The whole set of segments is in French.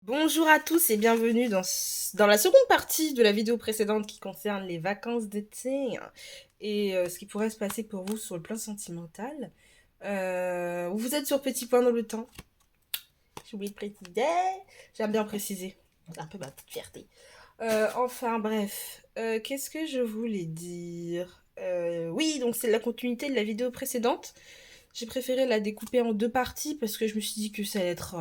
Bonjour à tous et bienvenue dans la seconde partie de la vidéo précédente qui concerne les vacances d'été et ce qui pourrait se passer pour vous sur le plan sentimental. Vous êtes sur petit point dans le temps. J'ai oublié de préciser. J'aime bien préciser. C'est un peu ma petite fierté. Enfin bref, qu'est-ce que je voulais dire? Oui, donc c'est la continuité de la vidéo précédente. J'ai préféré la découper en deux parties parce que je me suis dit que ça allait être...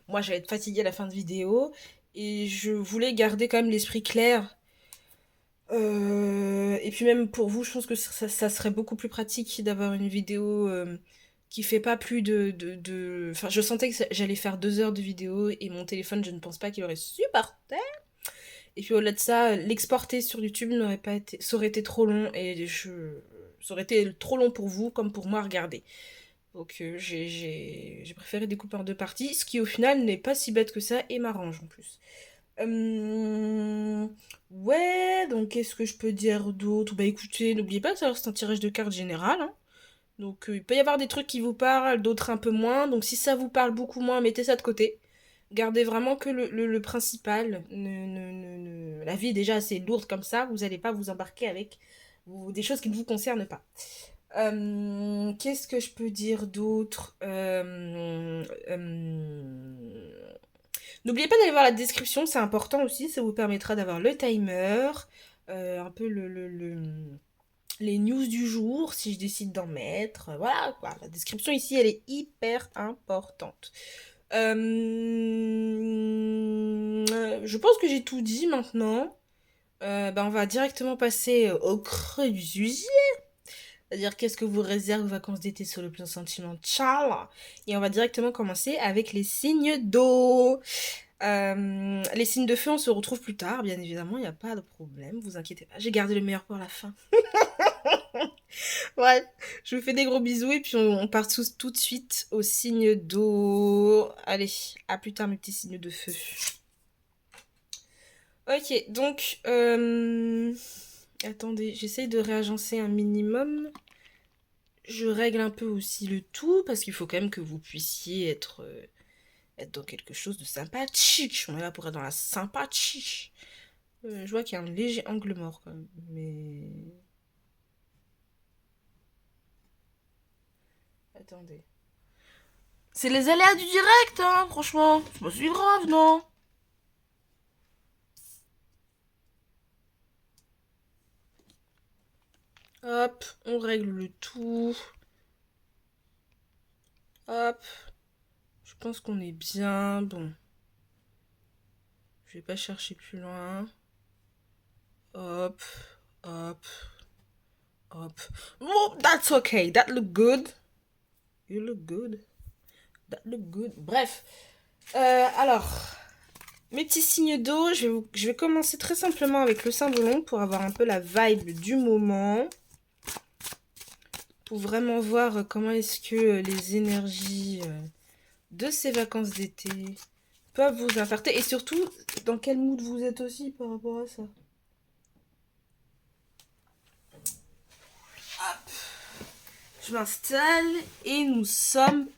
moi, j'allais être fatiguée à la fin de vidéo. Et je voulais garder quand même l'esprit clair. Et puis même pour vous, je pense que ça serait beaucoup plus pratique d'avoir une vidéo qui fait pas plus Enfin, je sentais que j'allais faire 2 heures de vidéo et mon téléphone, je ne pense pas qu'il aurait supporté. Et puis au-delà de ça, l'exporter sur YouTube n'aurait pas été... ça aurait été trop long et ça aurait été trop long pour vous comme pour moi à regarder. Donc j'ai préféré découper en deux parties, ce qui au final n'est pas si bête que ça et m'arrange en plus. Ouais, donc qu'est-ce que je peux dire d'autre? Bah écoutez, n'oubliez pas que ça reste un tirage de cartes général, hein. Donc il peut y avoir des trucs qui vous parlent, d'autres un peu moins. Donc si ça vous parle beaucoup moins, mettez ça de côté. Gardez vraiment que le principal. La vie est déjà assez lourde comme ça, vous n'allez pas vous embarquer avec des choses qui ne vous concernent pas. Qu'est-ce que je peux dire d'autre? N'oubliez pas d'aller voir la description, c'est important aussi, ça vous permettra d'avoir le timer, un peu les news du jour, si je décide d'en mettre. Voilà, quoi. La description ici, elle est hyper importante. Je pense que j'ai tout dit maintenant. On va directement passer au creux du sujet. C'est-à-dire qu'est-ce que vous réserve vos vacances d'été sur le plan sentimental. Et on va directement commencer avec les signes d'eau. Les signes de feu, on se retrouve plus tard, bien évidemment, il n'y a pas de problème, vous inquiétez pas. J'ai gardé le meilleur pour la fin. Bref, je vous fais des gros bisous et puis on part tout de suite aux signes d'eau. Allez, à plus tard mes petits signes de feu. Ok, donc... Attendez, j'essaye de réagencer un minimum. Je règle un peu aussi le tout parce qu'il faut quand même que vous puissiez être dans quelque chose de sympathique. On est là pour être dans la sympathie. Je vois qu'il y a un léger angle mort quand même, mais... Attendez. C'est les aléas du direct, hein, franchement. C'est pas si grave, non? Hop, on règle le tout. Hop. Je pense qu'on est bien. Bon. Je vais pas chercher plus loin. Hop. Hop. Hop. Oh, that's okay. That look good. You look good. That look good. Bref. Alors, mes petits signes d'eau, je vais commencer très simplement avec le Saint-Valentin pour avoir un peu la vibe du moment. Pour vraiment voir comment est-ce que les énergies de ces vacances d'été peuvent vous impacter. Et surtout, dans quel mood vous êtes aussi par rapport à ça. Hop. Je m'installe et nous sommes...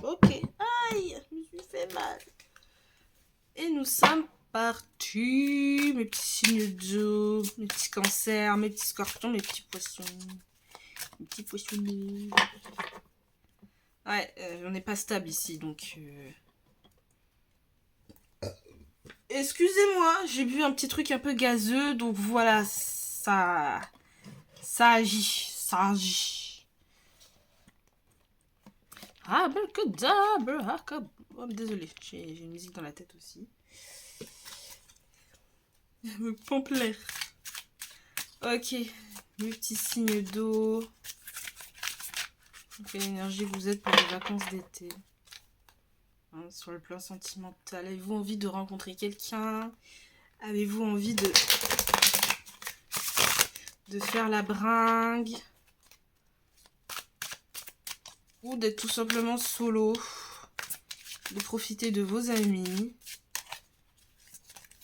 Ok. Aïe, je me suis fait mal. Et nous sommes partis. Mes petits signes d'eau, mes petits cancers, mes petits scorpions, mes petits poissons. Mes petits poissonnés. Ouais, on n'est pas stable ici, donc... Excusez-moi, j'ai bu un petit truc un peu gazeux, donc voilà, ça agit, ça agit. Ah, oh, désolé, j'ai une musique dans la tête aussi. Elle me pompe l'air. Ok, mes petits signes d'eau. Quelle énergie vous êtes pour les vacances d'été? Hein, sur le plan sentimental, avez-vous envie de rencontrer quelqu'un? Avez-vous envie de faire la bringue? Ou d'être tout simplement solo? De profiter de vos amis?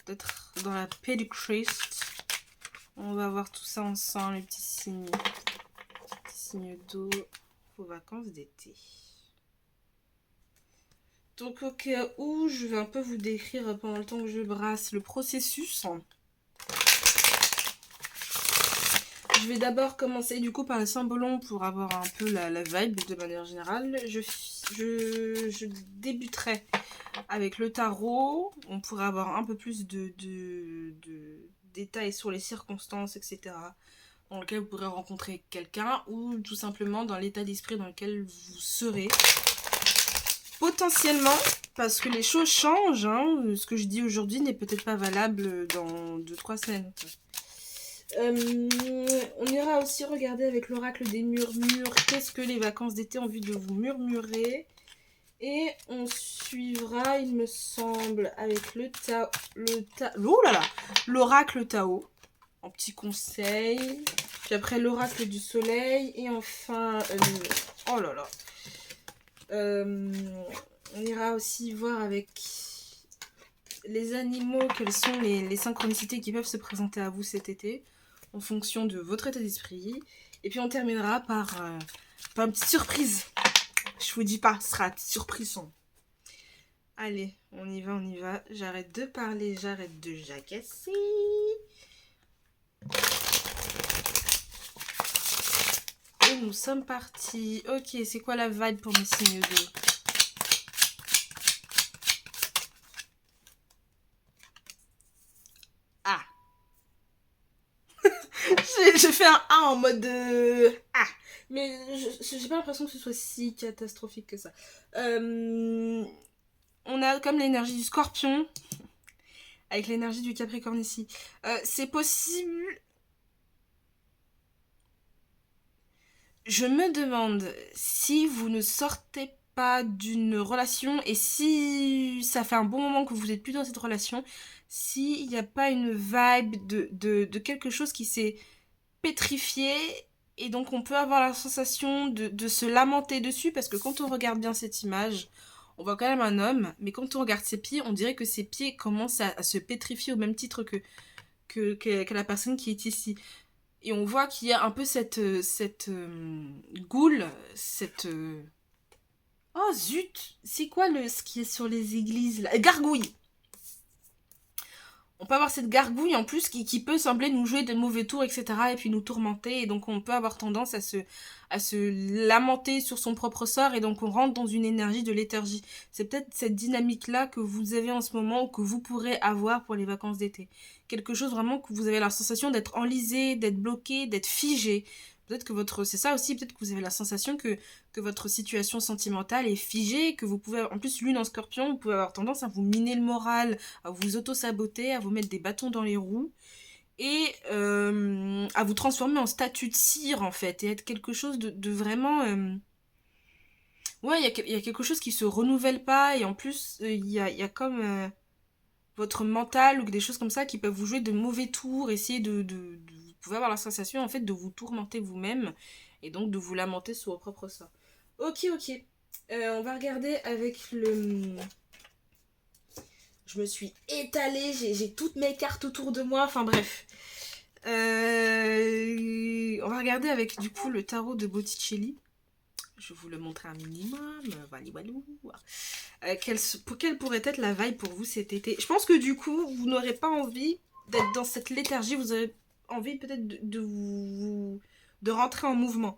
D'être dans la paix du Christ? On va voir tout ça ensemble, les petits signes. Petits signes d'eau aux vacances d'été. Donc au cas où, je vais un peu vous décrire pendant le temps que je brasse le processus. Je vais d'abord commencer du coup par les symbolons pour avoir un peu la vibe de manière générale. Je débuterai avec le tarot. On pourrait avoir un peu plus de détails sur les circonstances, etc. dans lequel vous pourrez rencontrer quelqu'un ou tout simplement dans l'état d'esprit dans lequel vous serez. Potentiellement, parce que les choses changent, hein, ce que je dis aujourd'hui n'est peut-être pas valable dans 2-3 semaines. On ira aussi regarder avec l'oracle des murmures qu'est-ce que les vacances d'été ont envie de vous murmurer. Et on suivra, il me semble, avec l'oracle Tao, en petit conseil. Puis après l'oracle du soleil. Et enfin, oh là là. On ira aussi voir avec les animaux quelles sont les synchronicités qui peuvent se présenter à vous cet été en fonction de votre état d'esprit. Et puis on terminera par une petite surprise. Je vous dis pas, ce sera une petite surprise. Allez, on y va, on y va. J'arrête de parler, j'arrête de jacasser. Et nous sommes partis. Ok, c'est quoi la vibe pour mes signes d'eau? Ah. J'ai fait un A en mode ah. Mais j'ai pas l'impression que ce soit si catastrophique que ça. On a comme l'énergie du scorpion avec l'énergie du capricorne ici. C'est possible. Je me demande si vous ne sortez pas d'une relation et si ça fait un bon moment que vous n'êtes plus dans cette relation, s'il n'y a pas une vibe de quelque chose qui s'est pétrifié et donc on peut avoir la sensation de se lamenter dessus parce que quand on regarde bien cette image, on voit quand même un homme, mais quand on regarde ses pieds, on dirait que ses pieds commencent à se pétrifier au même titre que la personne qui est ici. Et on voit qu'il y a un peu cette goule, cette... Oh zut, c'est quoi ce qui est sur les églises là? Gargouille. On peut avoir cette gargouille en plus qui peut sembler nous jouer de mauvais tours, etc. et puis nous tourmenter. Et donc on peut avoir tendance à se lamenter sur son propre sort. Et donc on rentre dans une énergie de léthargie. C'est peut-être cette dynamique-là que vous avez en ce moment ou que vous pourrez avoir pour les vacances d'été. Quelque chose vraiment que vous avez la sensation d'être enlisé, d'être bloqué, d'être figé. Peut-être que c'est ça aussi, peut-être que vous avez la sensation que votre situation sentimentale est figée, que vous pouvez, en plus lune en scorpion, vous pouvez avoir tendance à vous miner le moral, à vous auto-saboter, à vous mettre des bâtons dans les roues et à vous transformer en statue de cire en fait et être quelque chose de vraiment... Ouais, il y a quelque chose qui se renouvelle pas et en plus il y a comme votre mental ou des choses comme ça qui peuvent vous jouer de mauvais tours, essayer vous pouvez avoir la sensation en fait de vous tourmenter vous-même et donc de vous lamenter sur vos propres sorts. Ok, ok. On va regarder avec le... Je me suis étalée, j'ai toutes mes cartes autour de moi, enfin bref. On va regarder avec du coup le tarot de Botticelli. Je vais vous le montrer un minimum. Quelle pourrait être la vibe pour vous cet été? Je pense que du coup, vous n'aurez pas envie d'être dans cette léthargie. Vous aurez envie peut-être de rentrer en mouvement.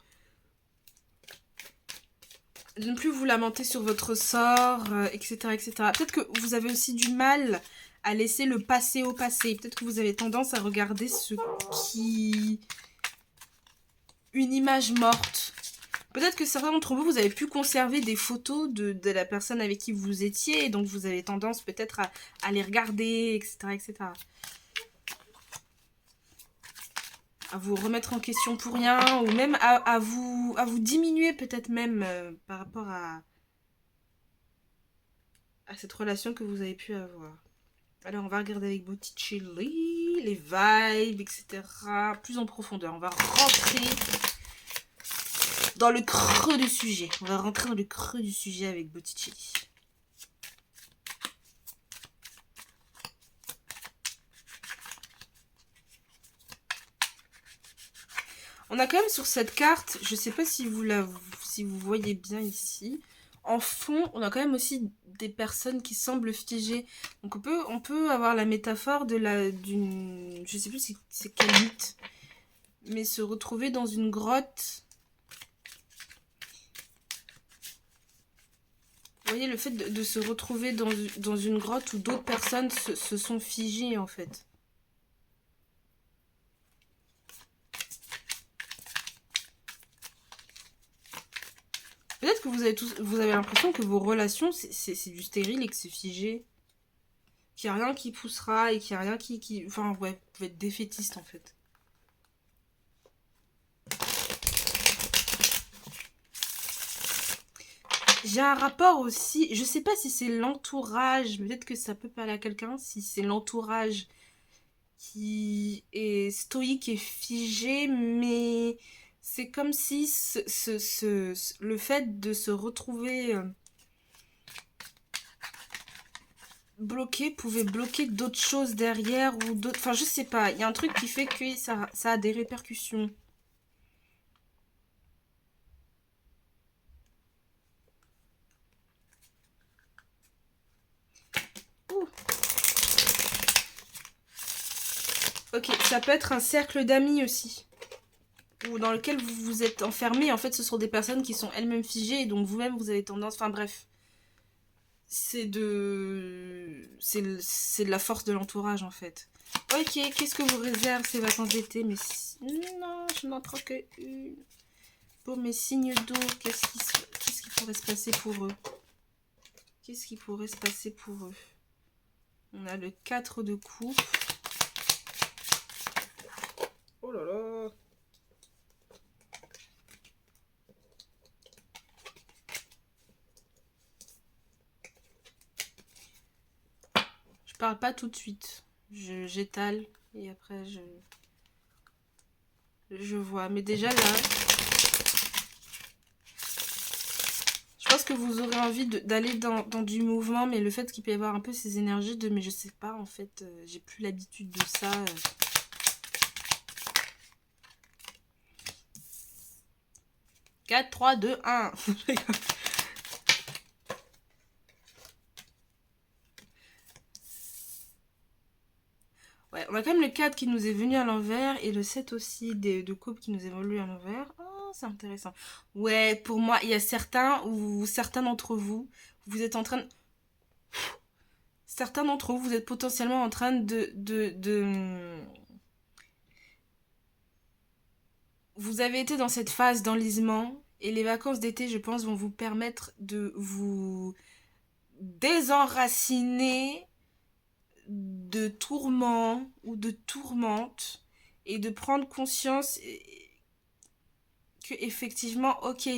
De ne plus vous lamenter sur votre sort, etc., etc. Peut-être que vous avez aussi du mal à laisser le passé au passé. Peut-être que vous avez tendance à regarder une image morte. Peut-être que certains d'entre vous, vous avez pu conserver des photos de la personne avec qui vous étiez, et donc vous avez tendance peut-être à les regarder, etc., etc. À vous remettre en question pour rien, ou même à vous diminuer peut-être même par rapport à cette relation que vous avez pu avoir. Alors on va regarder avec Botticelli, les vibes, etc. Plus en profondeur. On va rentrer dans le creux du sujet. On va rentrer dans le creux du sujet avec Botticelli. On a quand même sur cette carte, je sais pas si vous voyez bien ici, en fond, on a quand même aussi des personnes qui semblent figées. Donc on peut avoir la métaphore d'une, je sais plus c'est quel mythe, mais se retrouver dans une grotte. Vous voyez, le fait de se retrouver dans une grotte où d'autres personnes se sont figées, en fait. Peut-être que vous avez l'impression que vos relations, c'est du stérile et que c'est figé. Qu'il n'y a rien qui poussera et qu'il n'y a rien qui... Enfin, ouais, vous pouvez être défaitiste, en fait. J'ai un rapport aussi, je sais pas si c'est l'entourage, peut-être que ça peut parler à quelqu'un, si c'est l'entourage qui est stoïque et figé, mais c'est comme si le fait de se retrouver bloqué pouvait bloquer d'autres choses derrière ou d'autres... Enfin, je sais pas, il y a un truc qui fait que ça a des répercussions. Ouh. Ok, ça peut être un cercle d'amis aussi. Ou dans lequel vous vous êtes enfermé. En fait, ce sont des personnes qui sont elles-mêmes figées. Et donc vous-même, vous avez tendance... Enfin bref. C'est de la force de l'entourage, en fait. Ok, qu'est-ce que vous réserve ces vacances d'été? Mais non, je n'en trouve que une. Pour mes signes d'eau, qu'est-ce qui pourrait se passer pour eux? Qu'est-ce qui pourrait se passer pour eux? On a le 4 de coupe. Oh là là. Je parle pas tout de suite. J'étale et après je vois. Mais déjà là, je pense que vous aurez envie d'aller dans du mouvement, mais le fait qu'il peut y avoir un peu ces énergies de mais je sais pas en fait, j'ai plus l'habitude de ça. 4, 3, 2, 1. Ouais, on a quand même le 4 qui nous est venu à l'envers et le 7 aussi de coupe qui nous évolue à l'envers. Oh, c'est intéressant. Ouais, pour moi, il y a certains ou certains d'entre vous, vous êtes en train de... Certains d'entre vous, vous êtes potentiellement en train Vous avez été dans cette phase d'enlisement et les vacances d'été, je pense, vont vous permettre de vous désenraciner de tourments ou de tourmentes et de prendre conscience que effectivement, ok,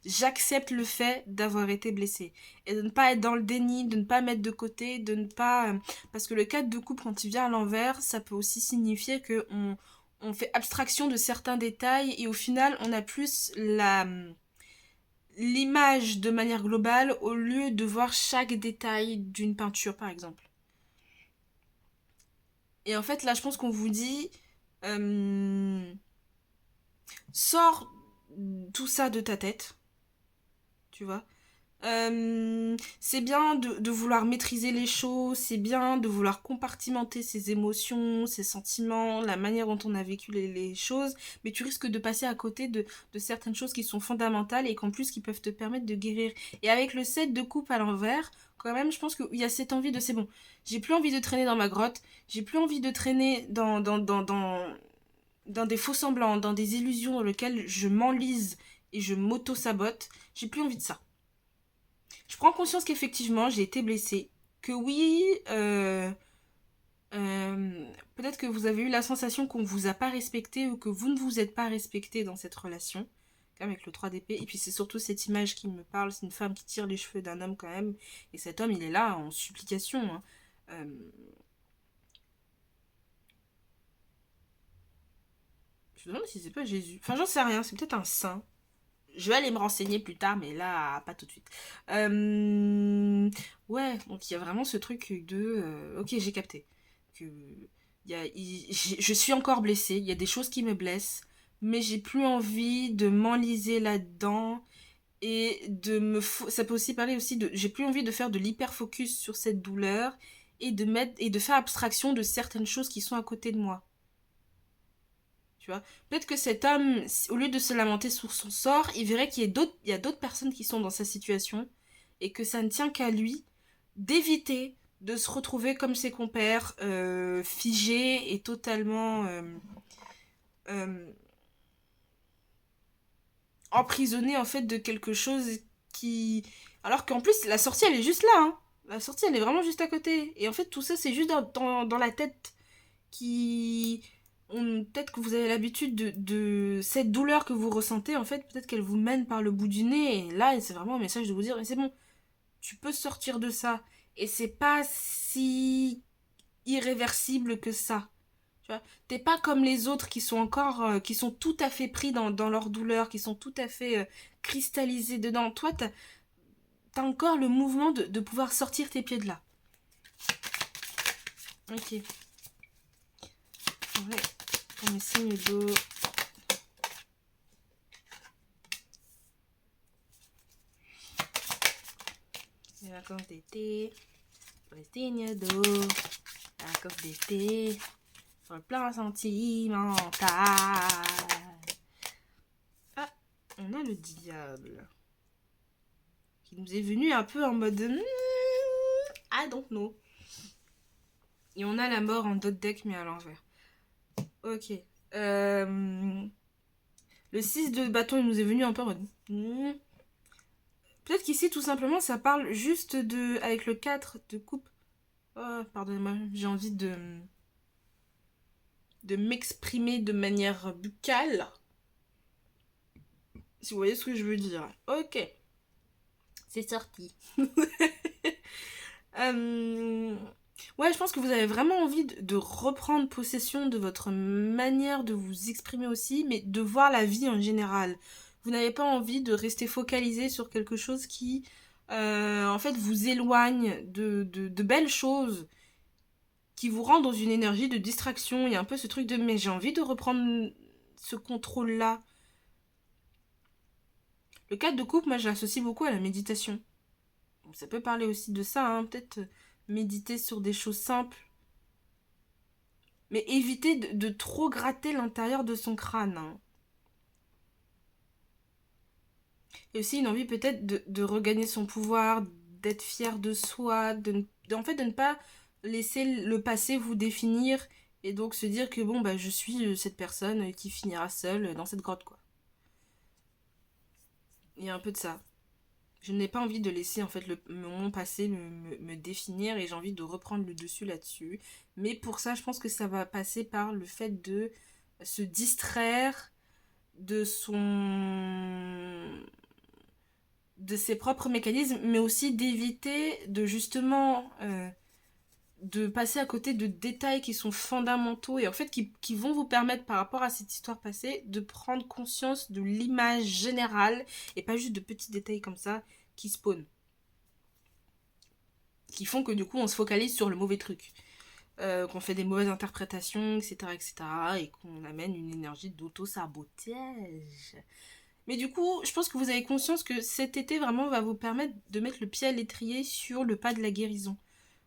j'accepte le fait d'avoir été blessée et de ne pas être dans le déni, de ne pas mettre de côté, de ne pas parce que le 4 de coupe quand il vient à l'envers, ça peut aussi signifier que on fait abstraction de certains détails et au final, on a plus l'image de manière globale au lieu de voir chaque détail d'une peinture par exemple. Et en fait, là, je pense qu'on vous dit, euh, sors tout ça de ta tête, tu vois. C'est bien de vouloir maîtriser les choses, c'est bien de vouloir compartimenter ses émotions, ses sentiments, la manière dont on a vécu les choses, mais tu risques de passer à côté de certaines choses qui sont fondamentales et qu'en plus qui peuvent te permettre de guérir. Et avec le 7 de coupe à l'envers, quand même, je pense qu'il y a cette envie de c'est bon, j'ai plus envie de traîner dans ma grotte, j'ai plus envie de traîner dans des faux semblants, dans des illusions dans lesquelles je m'enlise et je m'auto-sabote, j'ai plus envie de ça. Je prends conscience qu'effectivement, j'ai été blessée. Que oui, peut-être que vous avez eu la sensation qu'on ne vous a pas respecté ou que vous ne vous êtes pas respecté dans cette relation. Avec le 3 d'épée. Et puis c'est surtout cette image qui me parle. C'est une femme qui tire les cheveux d'un homme quand même. Et cet homme, il est là en supplication. Hein. Je me demande si c'est pas Jésus. Enfin, j'en sais rien. C'est peut-être un saint. Je vais aller me renseigner plus tard, mais là, pas tout de suite. Ouais, donc il y a vraiment ce truc de... ok, j'ai capté. Que je suis encore blessée, il y a des choses qui me blessent, mais j'ai plus envie de m'enliser là-dedans Et ça peut aussi parler aussi de, j'ai plus envie de faire de l'hyper-focus sur cette douleur et de faire abstraction de certaines choses qui sont à côté de moi. Tu vois, peut-être que cet homme, au lieu de se lamenter sur son sort, il verrait il y a d'autres personnes qui sont dans sa situation et que ça ne tient qu'à lui d'éviter de se retrouver comme ses compères, figés et totalement euh, emprisonnés en fait de quelque chose qui... Alors qu'en plus, la sortie, elle est juste là, hein. La sortie, elle est vraiment juste à côté. Et en fait, tout ça, c'est juste dans la tête qui... Peut-être que vous avez l'habitude de cette douleur que vous ressentez, en fait, peut-être qu'elle vous mène par le bout du nez. Et là, c'est vraiment un message de vous dire, mais c'est bon, tu peux sortir de ça. Et c'est pas si irréversible que ça. Tu vois, t'es pas comme les autres qui sont encore, qui sont tout à fait pris dans leur douleur, qui sont tout à fait cristallisés dedans. Toi, t'as encore le mouvement de pouvoir sortir tes pieds de là. Ok. Ouais. Pour mes signes d'eau. Les vacances d'été. Pour les signes d'eau. Les vacances d'été. Sur le plan sentimental. Ah, on a le diable. Qui nous est venu un peu en mode... I don't know. Et on a la mort en dot deck mais à l'envers. Ok. Le 6 de bâton, il nous est venu un peu en mode... Peut-être qu'ici, tout simplement, ça parle juste de... Avec le 4 de coupe. Oh, pardonnez-moi, j'ai envie de m'exprimer de manière buccale. Si vous voyez ce que je veux dire. Ok. C'est sorti. Ouais, je pense que vous avez vraiment envie de reprendre possession de votre manière de vous exprimer aussi, mais de voir la vie en général. Vous n'avez pas envie de rester focalisé sur quelque chose qui, en fait, vous éloigne de belles choses, qui vous rend dans une énergie de distraction. Il y a un peu ce truc de, mais j'ai envie de reprendre ce contrôle-là. Le 4 de coupe, moi, je l'associe beaucoup à la méditation. Ça peut parler aussi de ça, hein, peut-être méditer sur des choses simples. Mais éviter de trop gratter l'intérieur de son crâne. Hein. Et aussi une envie peut-être de regagner son pouvoir, d'être fier de soi, en fait de ne pas laisser le passé vous définir et donc se dire que bon bah je suis cette personne qui finira seule dans cette grotte quoi. Il y a un peu de ça. Je n'ai pas envie de laisser en fait mon passé me définir et j'ai envie de reprendre le dessus là-dessus. Mais pour ça, je pense que ça va passer par le fait de se distraire de de ses propres mécanismes, mais aussi d'éviter de justement de passer à côté de détails qui sont fondamentaux et en fait qui vont vous permettre par rapport à cette histoire passée de prendre conscience de l'image générale et pas juste de petits détails comme ça qui spawnent. Qui font que du coup on se focalise sur le mauvais truc. Qu'on fait des mauvaises interprétations, etc. etc. et qu'on amène une énergie d'auto-sabotage. Mais du coup, je pense que vous avez conscience que cet été vraiment va vous permettre de mettre le pied à l'étrier sur le pas de la guérison.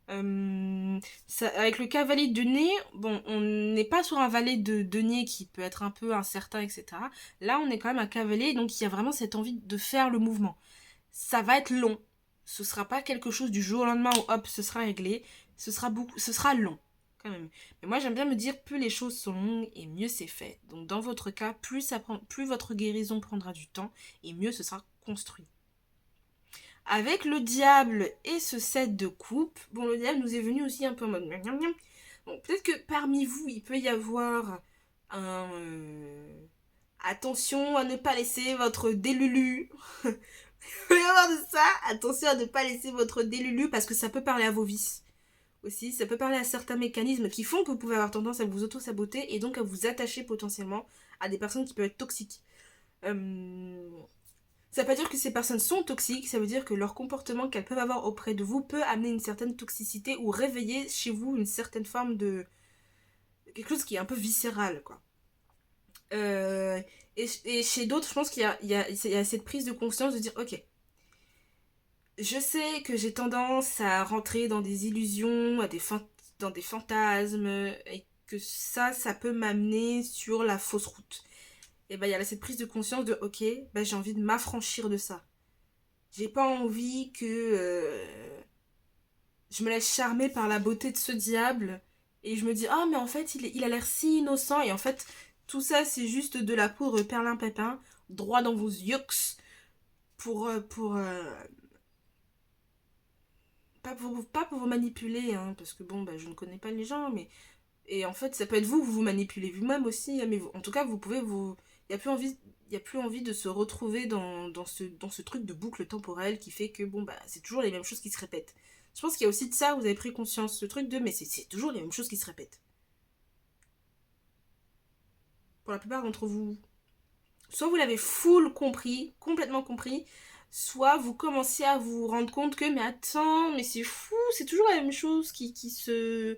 Avec le cavalier de nez, bon, on n'est pas sur un valet de denier qui peut être un peu incertain, etc. Là, on est quand même un cavalier, donc il y a vraiment cette envie de faire le mouvement. Ça va être long. Ce sera pas quelque chose du jour au lendemain où hop, ce sera réglé. Ce sera long, quand même. Mais moi, j'aime bien me dire, plus les choses sont longues et mieux c'est fait. Donc, dans votre cas, plus votre guérison prendra du temps et mieux ce sera construit. Avec le diable et ce set de coupe, bon, le diable nous est venu aussi un peu en mode... Bon, peut-être que parmi vous, il peut y avoir un... Attention à ne pas laisser votre délulu. Il peut y avoir de ça. Attention à ne pas laisser votre délulu parce que ça peut parler à vos vices. Aussi, ça peut parler à certains mécanismes qui font que vous pouvez avoir tendance à vous auto-saboter et donc à vous attacher potentiellement à des personnes qui peuvent être toxiques. Ça veut pas dire que ces personnes sont toxiques, ça veut dire que leur comportement qu'elles peuvent avoir auprès de vous peut amener une certaine toxicité ou réveiller chez vous une certaine forme de... quelque chose qui est un peu viscéral, quoi. Euh, et chez d'autres, je pense qu'il y a cette prise de conscience de dire, ok, je sais que j'ai tendance à rentrer dans des illusions, dans des fantasmes, et que ça peut m'amener sur la fausse route. Et ben il y a cette prise de conscience de, ok, ben, j'ai envie de m'affranchir de ça. J'ai pas envie que je me laisse charmer par la beauté de ce diable et je me dis, ah mais en fait il a l'air si innocent, et en fait tout ça c'est juste de la poudre perlimpinpin droit dans vos yeux pour pas pour vous manipuler, hein, parce que bon bah je ne connais pas les gens, mais et en fait ça peut être vous manipulez vous-même aussi, hein, mais en tout cas vous pouvez vous il y a plus envie il y a plus envie de se retrouver dans ce truc de boucle temporelle qui fait que bon bah c'est toujours les mêmes choses qui se répètent. Je pense qu'il y a aussi de ça, vous avez pris conscience, ce truc de mais c'est toujours les mêmes choses qui se répètent. Pour la plupart d'entre vous, soit vous l'avez full compris, complètement compris, soit vous commencez à vous rendre compte que mais attends, mais c'est fou, c'est toujours la même chose qui se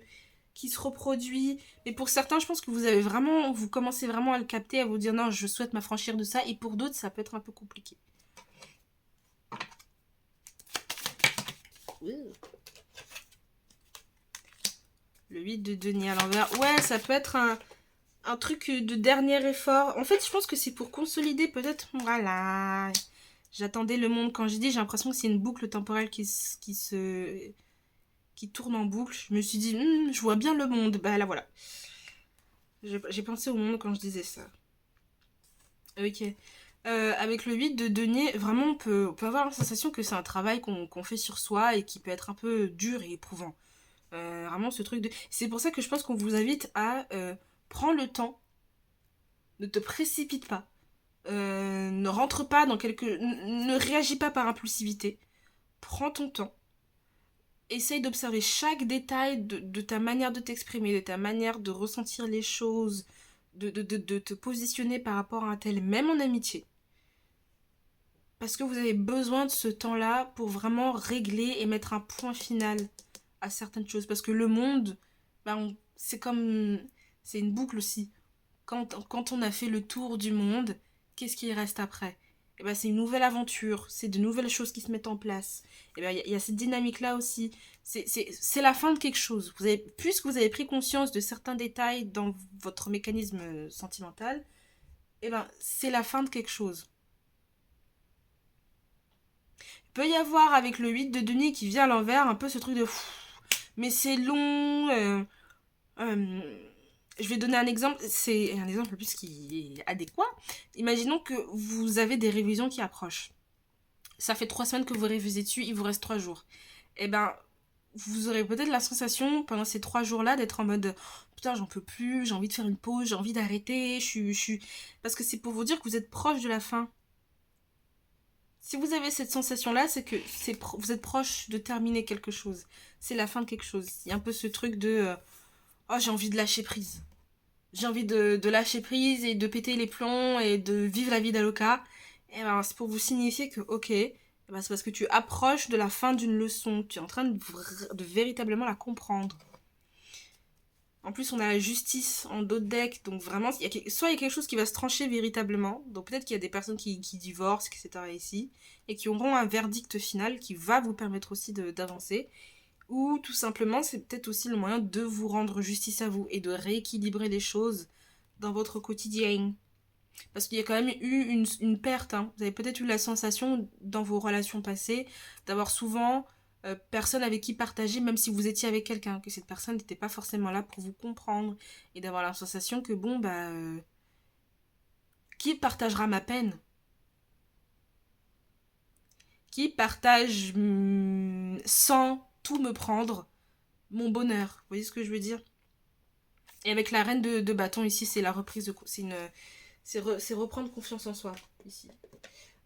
reproduit. Mais pour certains, je pense que vous commencez vraiment à le capter, à vous dire non, je souhaite m'affranchir de ça. Et pour d'autres, ça peut être un peu compliqué. Le 8 de denier à l'envers. Ouais, ça peut être un truc de dernier effort. En fait, je pense que c'est pour consolider peut-être. Voilà. J'attendais le monde quand j'ai dit, j'ai l'impression que c'est une boucle temporelle qui tourne en boucle. Je me suis dit, je vois bien le monde. Bah là, voilà. J'ai pensé au monde quand je disais ça. Ok. Avec le 8 de denier, vraiment, on peut avoir la sensation que c'est un travail qu'on fait sur soi et qui peut être un peu dur et éprouvant. Vraiment, ce truc de. C'est pour ça que je pense qu'on vous invite à prendre le temps, ne te précipite pas, ne rentre pas dans ne réagis pas par impulsivité, prends ton temps, essaye d'observer chaque détail de ta manière de t'exprimer, de ta manière de ressentir les choses, de te positionner par rapport à un tel, même en amitié. Parce que vous avez besoin de ce temps-là pour vraiment régler et mettre un point final à certaines choses. Parce que le monde, ben, c'est une boucle aussi. Quand on a fait le tour du monde, qu'est-ce qui reste après? Et ben, c'est une nouvelle aventure, c'est de nouvelles choses qui se mettent en place. Et ben, il y a cette dynamique-là aussi. C'est la fin de quelque chose. Puisque vous avez pris conscience de certains détails dans votre mécanisme sentimental, et ben, c'est la fin de quelque chose. Peut y avoir avec le 8 de denier qui vient à l'envers un peu ce truc de mais c'est long. Euh, je vais donner un exemple, c'est un exemple plus qui est adéquat. Imaginons que vous avez des révisions qui approchent. Ça fait 3 semaines que vous révisez dessus, il vous reste 3 jours. Et ben, vous aurez peut-être la sensation pendant ces 3 jours-là d'être en mode putain, j'en peux plus, j'ai envie de faire une pause, j'ai envie d'arrêter, je suis. Parce que c'est pour vous dire que vous êtes proche de la fin. Si vous avez cette sensation-là, c'est que vous êtes proche de terminer quelque chose. C'est la fin de quelque chose. Il y a un peu ce truc de oh, j'ai envie de lâcher prise. J'ai envie de lâcher prise et de péter les plombs et de vivre la vie d'Aloca. Et ben, c'est pour vous signifier que, ok, ben, c'est parce que tu approches de la fin d'une leçon. Tu es en train de véritablement la comprendre. En plus, on a la justice en dos de deck, donc vraiment, soit il y a quelque chose qui va se trancher véritablement, donc peut-être qu'il y a des personnes qui divorcent, etc. ici, et qui auront un verdict final qui va vous permettre aussi d'avancer, ou tout simplement, c'est peut-être aussi le moyen de vous rendre justice à vous et de rééquilibrer les choses dans votre quotidien. Parce qu'il y a quand même eu une perte, hein. Vous avez peut-être eu la sensation dans vos relations passées d'avoir souvent personne avec qui partager, même si vous étiez avec quelqu'un, que cette personne n'était pas forcément là pour vous comprendre, et d'avoir la sensation que bon, bah, qui partagera ma peine? Qui partage sans tout me prendre mon bonheur? Vous voyez ce que je veux dire? Et avec la reine de bâton ici, c'est la reprise de. C'est reprendre confiance en soi ici.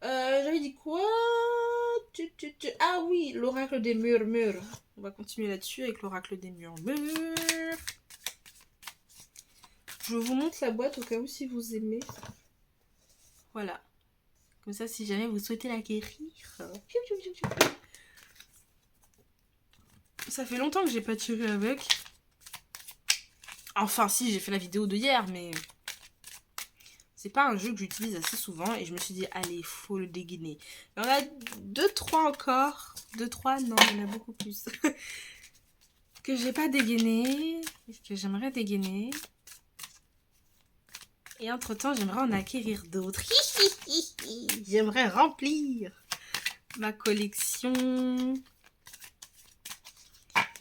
J'avais dit quoi? Ah oui, l'oracle des murmures. On va continuer là-dessus avec l'oracle des murmures. Je vous montre la boîte au cas où si vous aimez. Voilà. Comme ça, si jamais vous souhaitez la guérir. Ça fait longtemps que j'ai pas tiré avec. Enfin, si, j'ai fait la vidéo de hier, mais C'est pas un jeu que j'utilise assez souvent et je me suis dit, allez, il faut le dégainer. Il y en a 2-3 encore. 2-3, non, il y en a beaucoup plus. Que j'ai pas dégainé, que j'aimerais dégainer. Et entre-temps, j'aimerais en acquérir d'autres. J'aimerais remplir ma collection.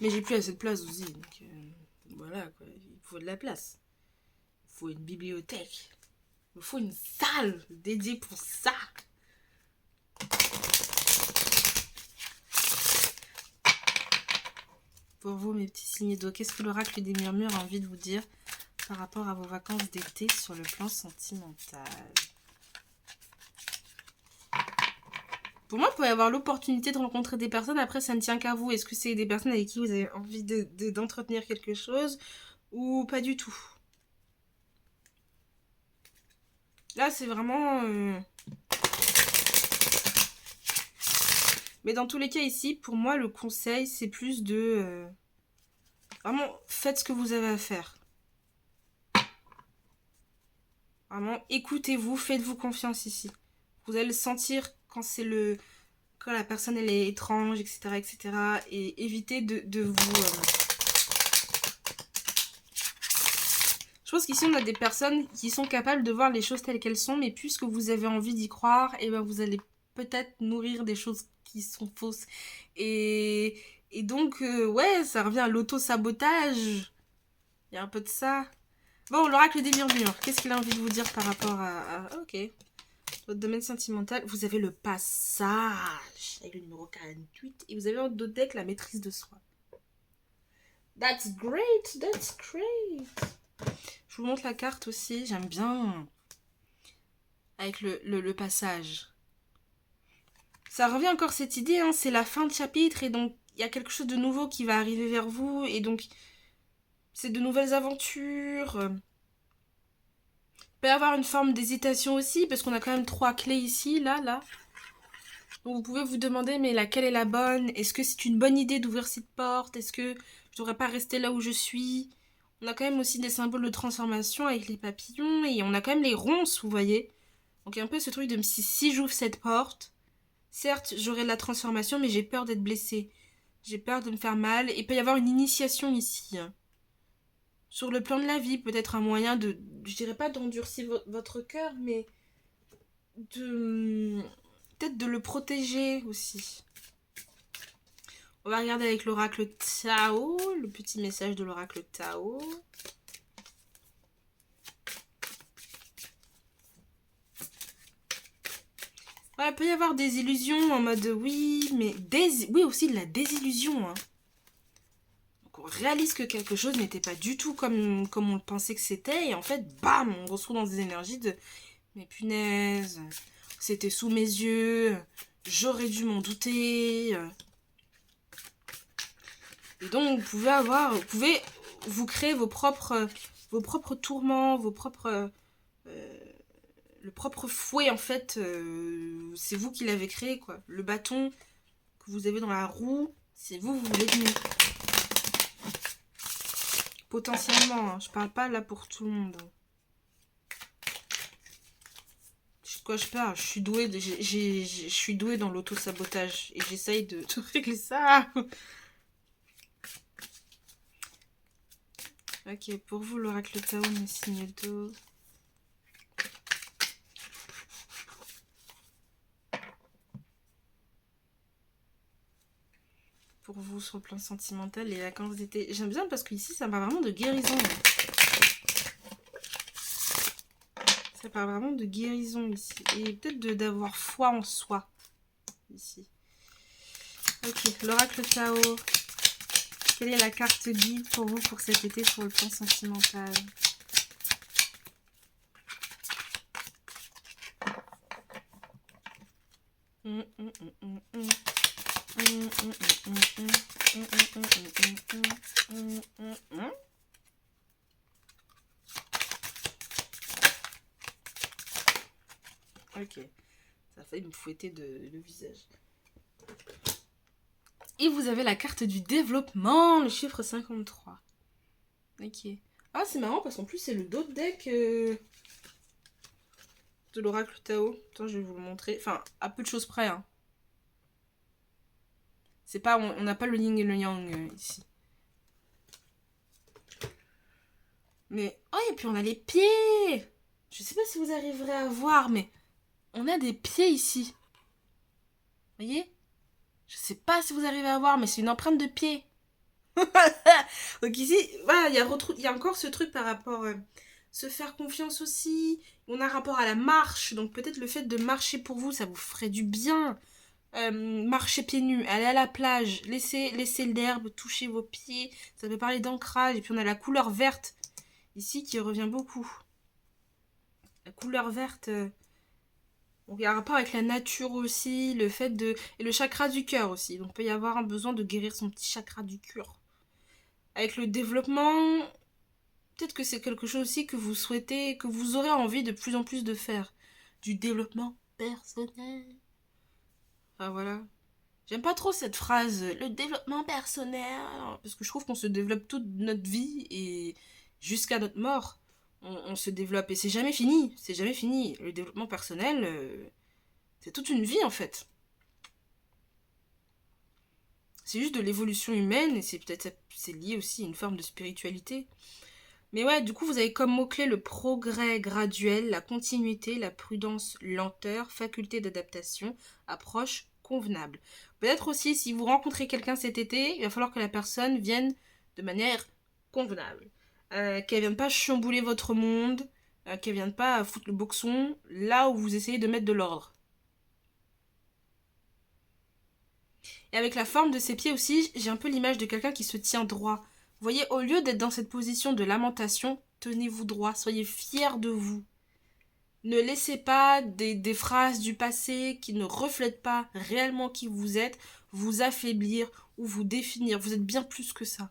Mais j'ai plus assez de place aussi. Donc voilà, quoi. Il faut de la place. Il faut une bibliothèque. Il faut une salle dédiée pour ça. Pour vous, mes petits signes d'eau, qu'est-ce que l'oracle des murmures a envie de vous dire par rapport à vos vacances d'été sur le plan sentimental? Pour moi, vous pouvez avoir l'opportunité de rencontrer des personnes. Après, ça ne tient qu'à vous. Est-ce que c'est des personnes avec qui vous avez envie d'entretenir quelque chose ou pas du tout? Là, c'est vraiment... Mais dans tous les cas ici, pour moi, le conseil, c'est plus de... Vraiment, faites ce que vous avez à faire. Vraiment, écoutez-vous, faites-vous confiance ici. Vous allez le sentir quand c'est le... Quand la personne, elle est étrange, etc., etc. Et évitez de vous... Je pense qu'ici, on a des personnes qui sont capables de voir les choses telles qu'elles sont, mais puisque vous avez envie d'y croire, et ben vous allez peut-être nourrir des choses qui sont fausses. Et donc, ouais, ça revient à l'auto-sabotage. Il y a un peu de ça. Bon, l'oracle des murmures, qu'est-ce qu'il a envie de vous dire par rapport à... Ok. Votre domaine sentimental, vous avez le passage, avec le numéro 48, et vous avez en d'autres deck la maîtrise de soi. That's great, that's great. Je vous montre la carte aussi, j'aime bien. Avec le passage. Ça revient encore cette idée, hein, c'est la fin de chapitre, et donc il y a quelque chose de nouveau qui va arriver vers vous, et donc c'est de nouvelles aventures. Il peut y avoir une forme d'hésitation aussi, parce qu'on a quand même 3 clés ici, là. Donc vous pouvez vous demander, mais laquelle est la bonne? Est-ce que c'est une bonne idée d'ouvrir cette porte? Est-ce que je devrais pas rester là où je suis? On a quand même aussi des symboles de transformation avec les papillons, et on a quand même les ronces, vous voyez. Donc il y a un peu ce truc de si j'ouvre cette porte, certes j'aurai de la transformation, mais j'ai peur d'être blessée. J'ai peur de me faire mal, et il peut y avoir une initiation ici. Sur le plan de la vie, peut-être un moyen de, je dirais pas d'endurcir votre cœur, mais de peut-être de le protéger aussi. On va regarder avec l'oracle Tao, le petit message de l'oracle Tao. Ouais, il peut y avoir des illusions en mode oui, mais oui aussi de la désillusion. Hein. Donc on réalise que quelque chose n'était pas du tout comme on le pensait que c'était, et en fait, bam, on se retrouve dans des énergies de mais punaise, c'était sous mes yeux, j'aurais dû m'en douter. Et donc vous pouvez vous créer vos propres tourments, le propre fouet en fait, c'est vous qui l'avez créé quoi. Le bâton que vous avez dans la roue, c'est vous voulez tenir. Potentiellement, hein, je parle pas là pour tout le monde. Quoi je parle, je suis douée, je suis douée dans l'auto-sabotage et j'essaye de régler ça. Ok, pour vous, l'oracle Tao, mes signes d'eau. Pour vous, sur le plan sentimental, les vacances d'été. J'aime bien parce qu'ici, ça parle vraiment de guérison. Ça parle vraiment de guérison ici. Et peut-être d'avoir foi en soi. Ici. Ok, l'oracle Tao. Quelle est la carte guide pour vous pour cet été sur le plan sentimental? Ok, ça fait me fouetter le visage. Et vous avez la carte du développement, le chiffre 53. Ok. Ah, c'est marrant parce qu'en plus, c'est le dos de deck. de l'oracle Tao. Attends, je vais vous le montrer. Enfin, à peu de choses près. Hein. C'est pas, on n'a pas le yin et le yang ici. Mais, oh, et puis on a les pieds. Je sais pas si vous arriverez à voir, mais on a des pieds ici. Vous voyez? Je sais pas si vous arrivez à voir, mais c'est une empreinte de pied. Donc ici, voilà, il y a encore ce truc par rapport se faire confiance aussi. On a un rapport à la marche, donc peut-être le fait de marcher pour vous, ça vous ferait du bien. Marcher pieds nus, aller à la plage, laisser l'herbe toucher vos pieds. Ça peut parler d'ancrage. Et puis on a la couleur verte ici qui revient beaucoup. La couleur verte, il y a un rapport avec la nature aussi, le fait de... Et le chakra du cœur aussi. Donc il peut y avoir un besoin de guérir son petit chakra du cœur. Avec le développement, peut-être que c'est quelque chose aussi que vous souhaitez, que vous aurez envie de plus en plus de faire. Du développement personnel. Enfin voilà. J'aime pas trop cette phrase, le développement personnel, parce que je trouve qu'on se développe toute notre vie et jusqu'à notre mort, on se développe et c'est jamais fini, c'est jamais fini. Le développement personnel, c'est toute une vie en fait. C'est juste de l'évolution humaine et c'est peut-être c'est lié aussi à une forme de spiritualité. Mais ouais, du coup, vous avez comme mot-clé le progrès graduel, la continuité, la prudence, lenteur, faculté d'adaptation, approche convenable. Peut-être aussi, si vous rencontrez quelqu'un cet été, il va falloir que la personne vienne de manière convenable. Qu'elle vienne pas chambouler votre monde, qu'elle vienne pas foutre le boxon là où vous essayez de mettre de l'ordre. Et avec la forme de ses pieds aussi, j'ai un peu l'image de quelqu'un qui se tient droit. Vous voyez, au lieu d'être dans cette position de lamentation, tenez-vous droit, soyez fiers de vous. Ne laissez pas des phrases du passé qui ne reflètent pas réellement qui vous êtes, vous affaiblir ou vous définir. Vous êtes bien plus que ça.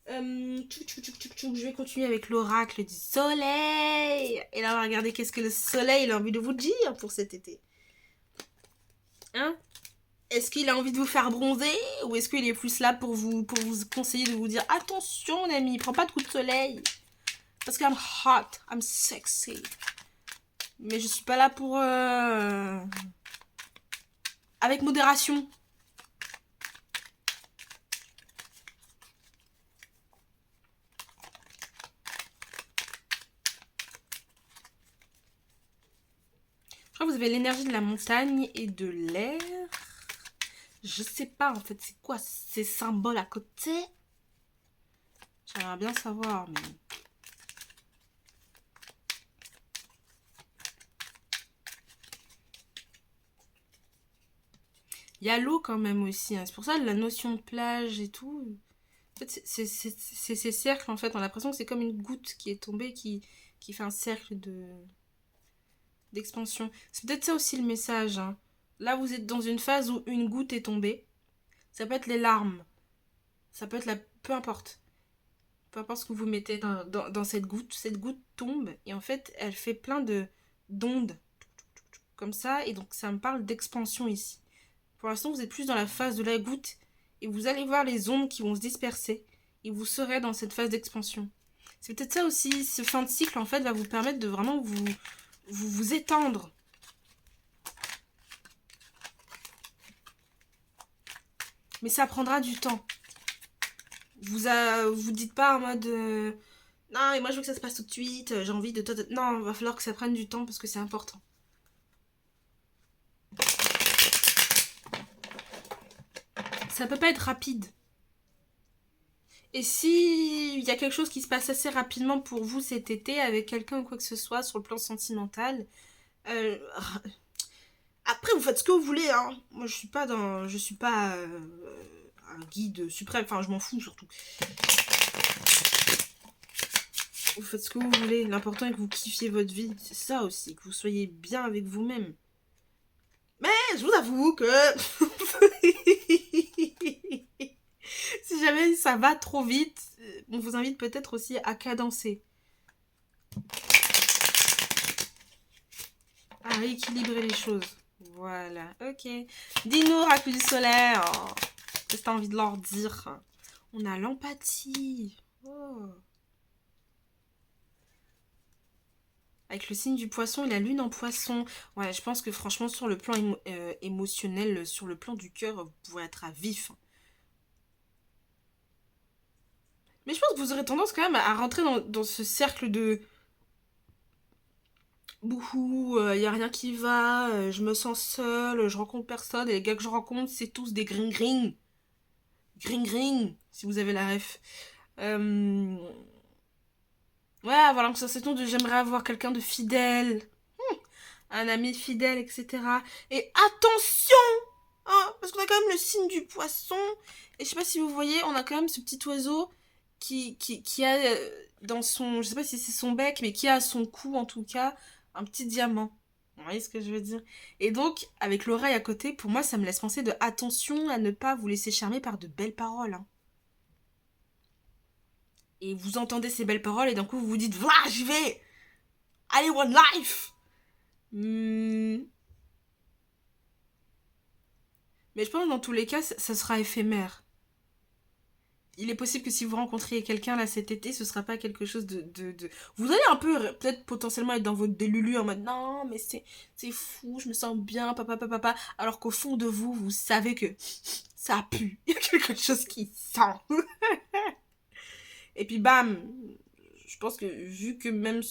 Je vais continuer avec l'oracle du soleil. Et là, on va regarder qu'est-ce que le soleil a envie de vous dire pour cet été. Hein? Est-ce qu'il a envie de vous faire bronzer ou est-ce qu'il est plus là pour vous conseiller de vous dire attention mon ami, prends pas de coups de soleil parce que I'm hot, I'm sexy. Mais je suis pas là pour avec modération. Je crois que vous avez l'énergie de la montagne et de l'air. Je sais pas en fait c'est quoi ces symboles à côté. J'aimerais bien savoir mais... Il y a l'eau quand même aussi, hein. C'est pour ça la notion de plage et tout. En fait, c'est ces cercles en fait. On a l'impression que c'est comme une goutte qui est tombée qui fait un cercle d'expansion. C'est peut-être ça aussi le message. Hein. Là, vous êtes dans une phase où une goutte est tombée. Ça peut être les larmes. Ça peut être la... Peu importe. Peu importe ce que vous mettez dans cette goutte. Cette goutte tombe et en fait, elle fait plein d'ondes. Comme ça. Et donc, ça me parle d'expansion ici. Pour l'instant, vous êtes plus dans la phase de la goutte et vous allez voir les ondes qui vont se disperser et vous serez dans cette phase d'expansion. C'est peut-être ça aussi, ce fin de cycle en fait va vous permettre de vraiment vous étendre. Mais ça prendra du temps. Vous dites pas en mode non mais moi je veux que ça se passe tout de suite, j'ai envie de... Non, il va falloir que ça prenne du temps parce que c'est important. Ça peut pas être rapide. Et si il y a quelque chose qui se passe assez rapidement pour vous cet été avec quelqu'un ou quoi que ce soit sur le plan sentimental, euh, après vous faites ce que vous voulez. Hein. Moi je suis pas un guide suprême. Enfin je m'en fous surtout. Vous faites ce que vous voulez. L'important est que vous kiffiez votre vie. C'est ça aussi, que vous soyez bien avec vous-même. Mais je vous avoue que si jamais ça va trop vite, on vous invite peut-être aussi à cadencer. À rééquilibrer les choses. Voilà, ok. Dis-nous, oracle du solaire. Oh, qu'est-ce que t'as envie de leur dire? On a l'empathie. Oh. Avec le signe du poisson et la lune en poisson. Ouais, je pense que franchement, sur le plan émotionnel, sur le plan du cœur, vous pourrez être à vif. Mais je pense que vous aurez tendance quand même à rentrer dans ce cercle de bouhou, y a rien qui va, je me sens seule, je rencontre personne, et les gars que je rencontre, c'est tous des gring-gring. Gring-gring, si vous avez la ref. Euh... Ouais, avoir la sensation de j'aimerais avoir quelqu'un de fidèle, un ami fidèle, etc. Et attention, hein, parce qu'on a quand même le signe du poisson. Et je sais pas si vous voyez, on a quand même ce petit oiseau qui a dans son... Je sais pas si c'est son bec, mais qui a à son cou, en tout cas, un petit diamant. Vous voyez ce que je veux dire? Et donc, avec l'oreille à côté, pour moi, ça me laisse penser de attention à ne pas vous laisser charmer par de belles paroles. Hein. Et vous entendez ces belles paroles et d'un coup, vous vous dites, voilà, j'y vais! Allez, one life! Hmm. Mais je pense que dans tous les cas, ça sera éphémère. Il est possible que si vous rencontriez quelqu'un là cet été, ce sera pas quelque chose de... Vous allez un peu peut-être potentiellement être dans votre délulu en mode non mais c'est fou, je me sens bien, papa, alors qu'au fond de vous, vous savez que ça pue. Il y a quelque chose qui sent. Et puis bam, je pense que vu que même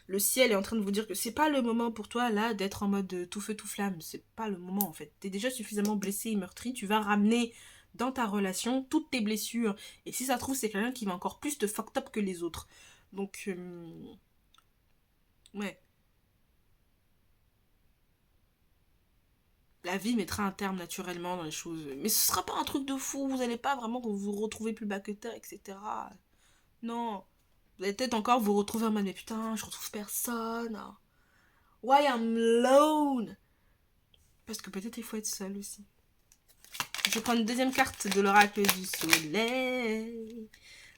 le ciel est en train de vous dire que c'est pas le moment pour toi là d'être en mode tout feu tout flamme, c'est pas le moment en fait. T'es déjà suffisamment blessé et meurtri, tu vas ramener dans ta relation toutes tes blessures. Et si ça se trouve, c'est quelqu'un qui va encore plus te fucked up que les autres. Donc, ouais. La vie mettra un terme naturellement dans les choses. Mais ce sera pas un truc de fou, vous allez pas vraiment vous retrouver plus bas que terre, etc. Non. Vous allez peut-être encore vous retrouver en mode, mais putain, je retrouve personne. Why I'm alone? Parce que peut-être il faut être seul aussi. Je vais prendre une deuxième carte de l'oracle du soleil.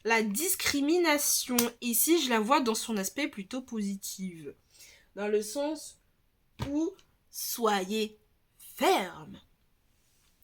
La discrimination. Ici, je la vois dans son aspect plutôt positif. Dans le sens où soyez ferme.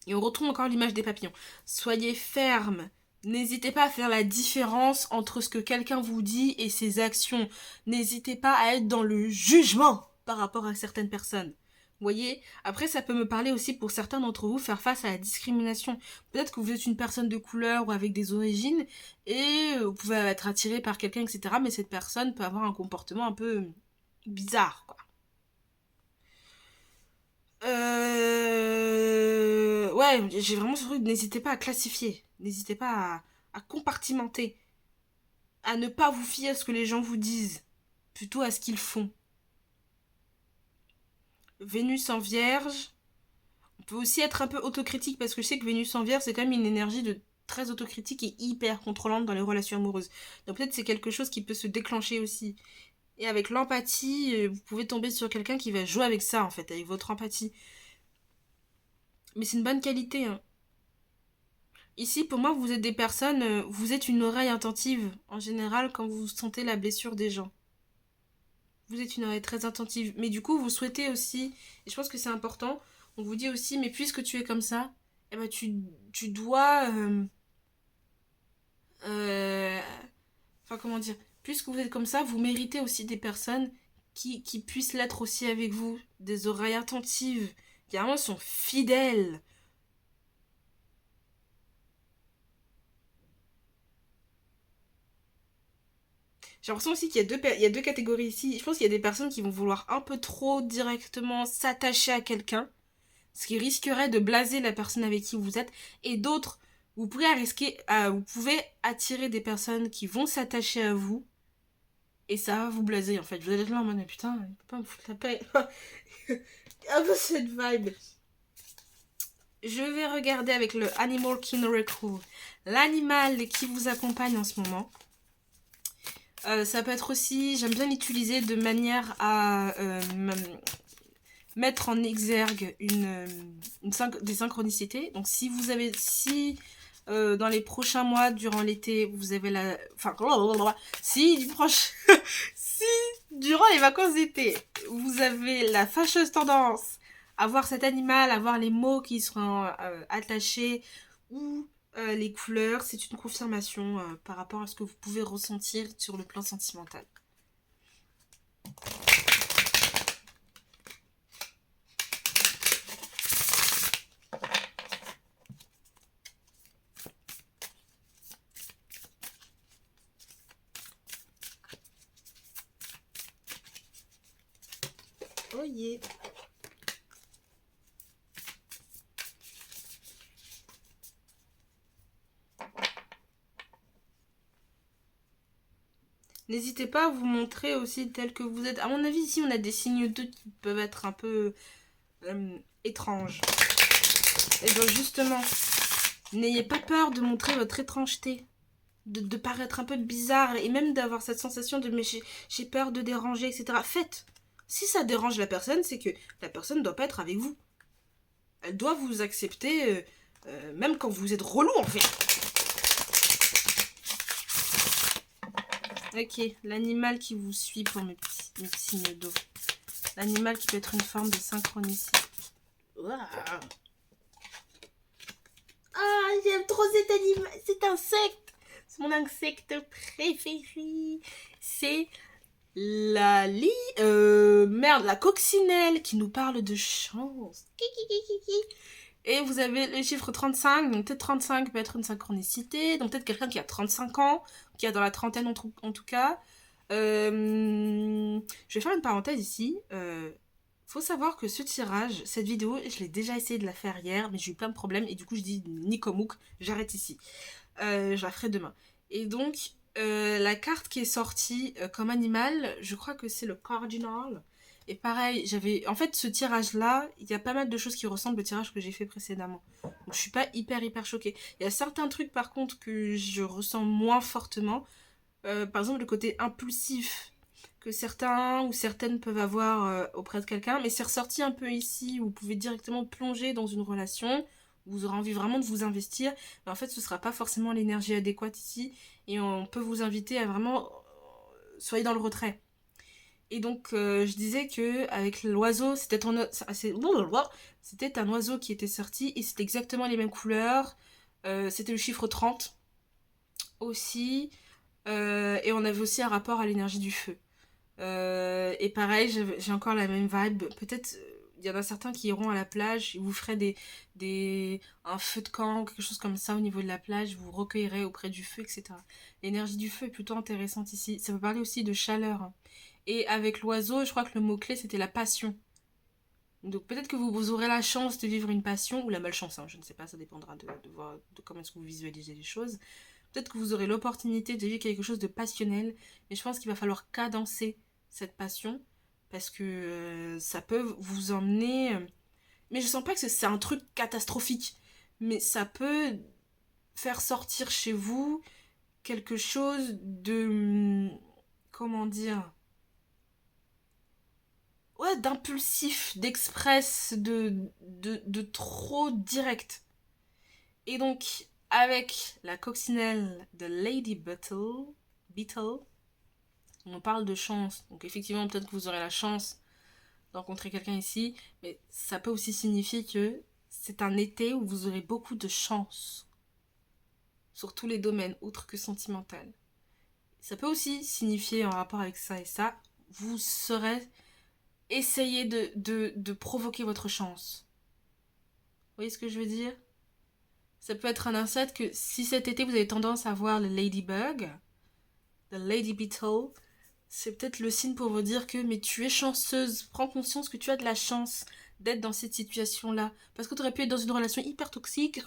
Et on retrouve encore l'image des papillons. Soyez ferme. N'hésitez pas à faire la différence entre ce que quelqu'un vous dit et ses actions. N'hésitez pas à être dans le jugement par rapport à certaines personnes. Vous voyez? Après, ça peut me parler aussi pour certains d'entre vous faire face à la discrimination. Peut-être que vous êtes une personne de couleur ou avec des origines et vous pouvez être attiré par quelqu'un, etc. Mais cette personne peut avoir un comportement un peu bizarre, quoi. Ouais, j'ai vraiment ce truc, n'hésitez pas à classifier, n'hésitez pas à compartimenter, à ne pas vous fier à ce que les gens vous disent, plutôt à ce qu'ils font. Vénus en vierge, on peut aussi être un peu autocritique parce que je sais que Vénus en vierge c'est quand même une énergie de très autocritique et hyper contrôlante dans les relations amoureuses. Donc peut-être c'est quelque chose qui peut se déclencher aussi. Et avec l'empathie, vous pouvez tomber sur quelqu'un qui va jouer avec ça en fait, avec votre empathie. Mais c'est une bonne qualité, hein. Ici, pour moi, vous êtes des personnes, vous êtes une oreille attentive, en général, quand vous sentez la blessure des gens. Vous êtes une oreille très attentive. Mais du coup, vous souhaitez aussi, et je pense que c'est important, on vous dit aussi, mais puisque tu es comme ça, eh ben tu dois... euh, enfin, comment dire? Puisque vous êtes comme ça, vous méritez aussi des personnes qui puissent l'être aussi avec vous. Des oreilles attentives, qui vraiment sont fidèles. J'ai l'impression aussi qu'il y a il y a deux catégories ici. Je pense qu'il y a des personnes qui vont vouloir un peu trop directement s'attacher à quelqu'un, ce qui risquerait de blaser la personne avec qui vous êtes. Et d'autres, vous pouvez attirer des personnes qui vont s'attacher à vous. Et ça va vous blaser en fait. Vous allez être là en mode putain, il peut pas me foutre la paix. Un peu cette vibe. Je vais regarder avec le Animal King Oracle l'animal qui vous accompagne en ce moment. Ça peut être aussi, j'aime bien l'utiliser de manière à mettre en exergue des synchronicités. Donc si dans les prochains mois, durant l'été, vous avez si si durant les vacances d'été, vous avez la fâcheuse tendance à voir cet animal, à voir les mots qui seront attachés ou les couleurs, c'est une confirmation par rapport à ce que vous pouvez ressentir sur le plan sentimental. Oh yeah. N'hésitez pas à vous montrer aussi tel que vous êtes. À mon avis, ici, on a des signes d'eux qui peuvent être un peu étranges. Et donc, justement, n'ayez pas peur de montrer votre étrangeté. De paraître un peu bizarre. Et même d'avoir cette sensation de « mais j'ai peur de déranger, etc. » Faites. Si ça dérange la personne, c'est que la personne ne doit pas être avec vous. Elle doit vous accepter, même quand vous êtes relou, en fait. Ok, l'animal qui vous suit pour mes petits signes d'eau. L'animal qui peut être une forme de synchronicité. Wow. Ah, j'aime trop cet animal, cet insecte. C'est mon insecte préféré. C'est la la coccinelle qui nous parle de chance. Et vous avez le chiffre 35, donc peut-être 35 peut être une synchronicité, donc peut-être quelqu'un qui a 35 ans, qui est dans la trentaine en tout cas. Je vais faire une parenthèse ici. Faut savoir que ce tirage, cette vidéo, je l'ai déjà essayé de la faire hier, mais j'ai eu plein de problèmes, et du coup je dis Nikomouk, j'arrête ici. Je la ferai demain. Et donc, la carte qui est sortie comme animal, je crois que c'est le cardinal. Et pareil, en fait, ce tirage-là, il y a pas mal de choses qui ressemblent au tirage que j'ai fait précédemment. Donc, je suis pas hyper choquée. Il y a certains trucs, par contre, que je ressens moins fortement. Par exemple, le côté impulsif que certains ou certaines peuvent avoir auprès de quelqu'un. Mais c'est ressorti un peu ici, où vous pouvez directement plonger dans une relation. Vous aurez envie vraiment de vous investir. Mais en fait, ce sera pas forcément l'énergie adéquate ici. Et on peut vous inviter à vraiment... soyez dans le retrait. Et donc, je disais que avec l'oiseau, c'était un oiseau qui était sorti et c'était exactement les mêmes couleurs. C'était le chiffre 30 aussi. Et on avait aussi un rapport à l'énergie du feu. Et pareil, j'ai encore la même vibe. Peut-être, il y en a certains qui iront à la plage, ils vous ferez un feu de camp, quelque chose comme ça au niveau de la plage, vous recueillerez auprès du feu, etc. L'énergie du feu est plutôt intéressante ici. Ça peut parler aussi de chaleur. Et avec l'oiseau, je crois que le mot-clé, c'était la passion. Donc peut-être que vous aurez la chance de vivre une passion, ou la malchance, hein, je ne sais pas, ça dépendra de comment est-ce que vous visualisez les choses. Peut-être que vous aurez l'opportunité de vivre quelque chose de passionnel, mais je pense qu'il va falloir cadencer cette passion, parce que ça peut vous emmener... mais je sens pas que c'est un truc catastrophique, mais ça peut faire sortir chez vous quelque chose de... comment dire, ouais, d'impulsif, d'express, de trop direct. Et donc, avec la coccinelle de Lady Beetle, on parle de chance. Donc effectivement, peut-être que vous aurez la chance de rencontrer quelqu'un ici, mais ça peut aussi signifier que c'est un été où vous aurez beaucoup de chance sur tous les domaines, autres que sentimental. Ça peut aussi signifier, en rapport avec ça et ça, vous serez... essayez de provoquer votre chance. Vous voyez ce que je veux dire? Ça peut être un insecte que si cet été vous avez tendance à voir le ladybug, le lady beetle, c'est peut-être le signe pour vous dire que mais tu es chanceuse, prends conscience que tu as de la chance d'être dans cette situation-là. Parce que tu aurais pu être dans une relation hyper toxique,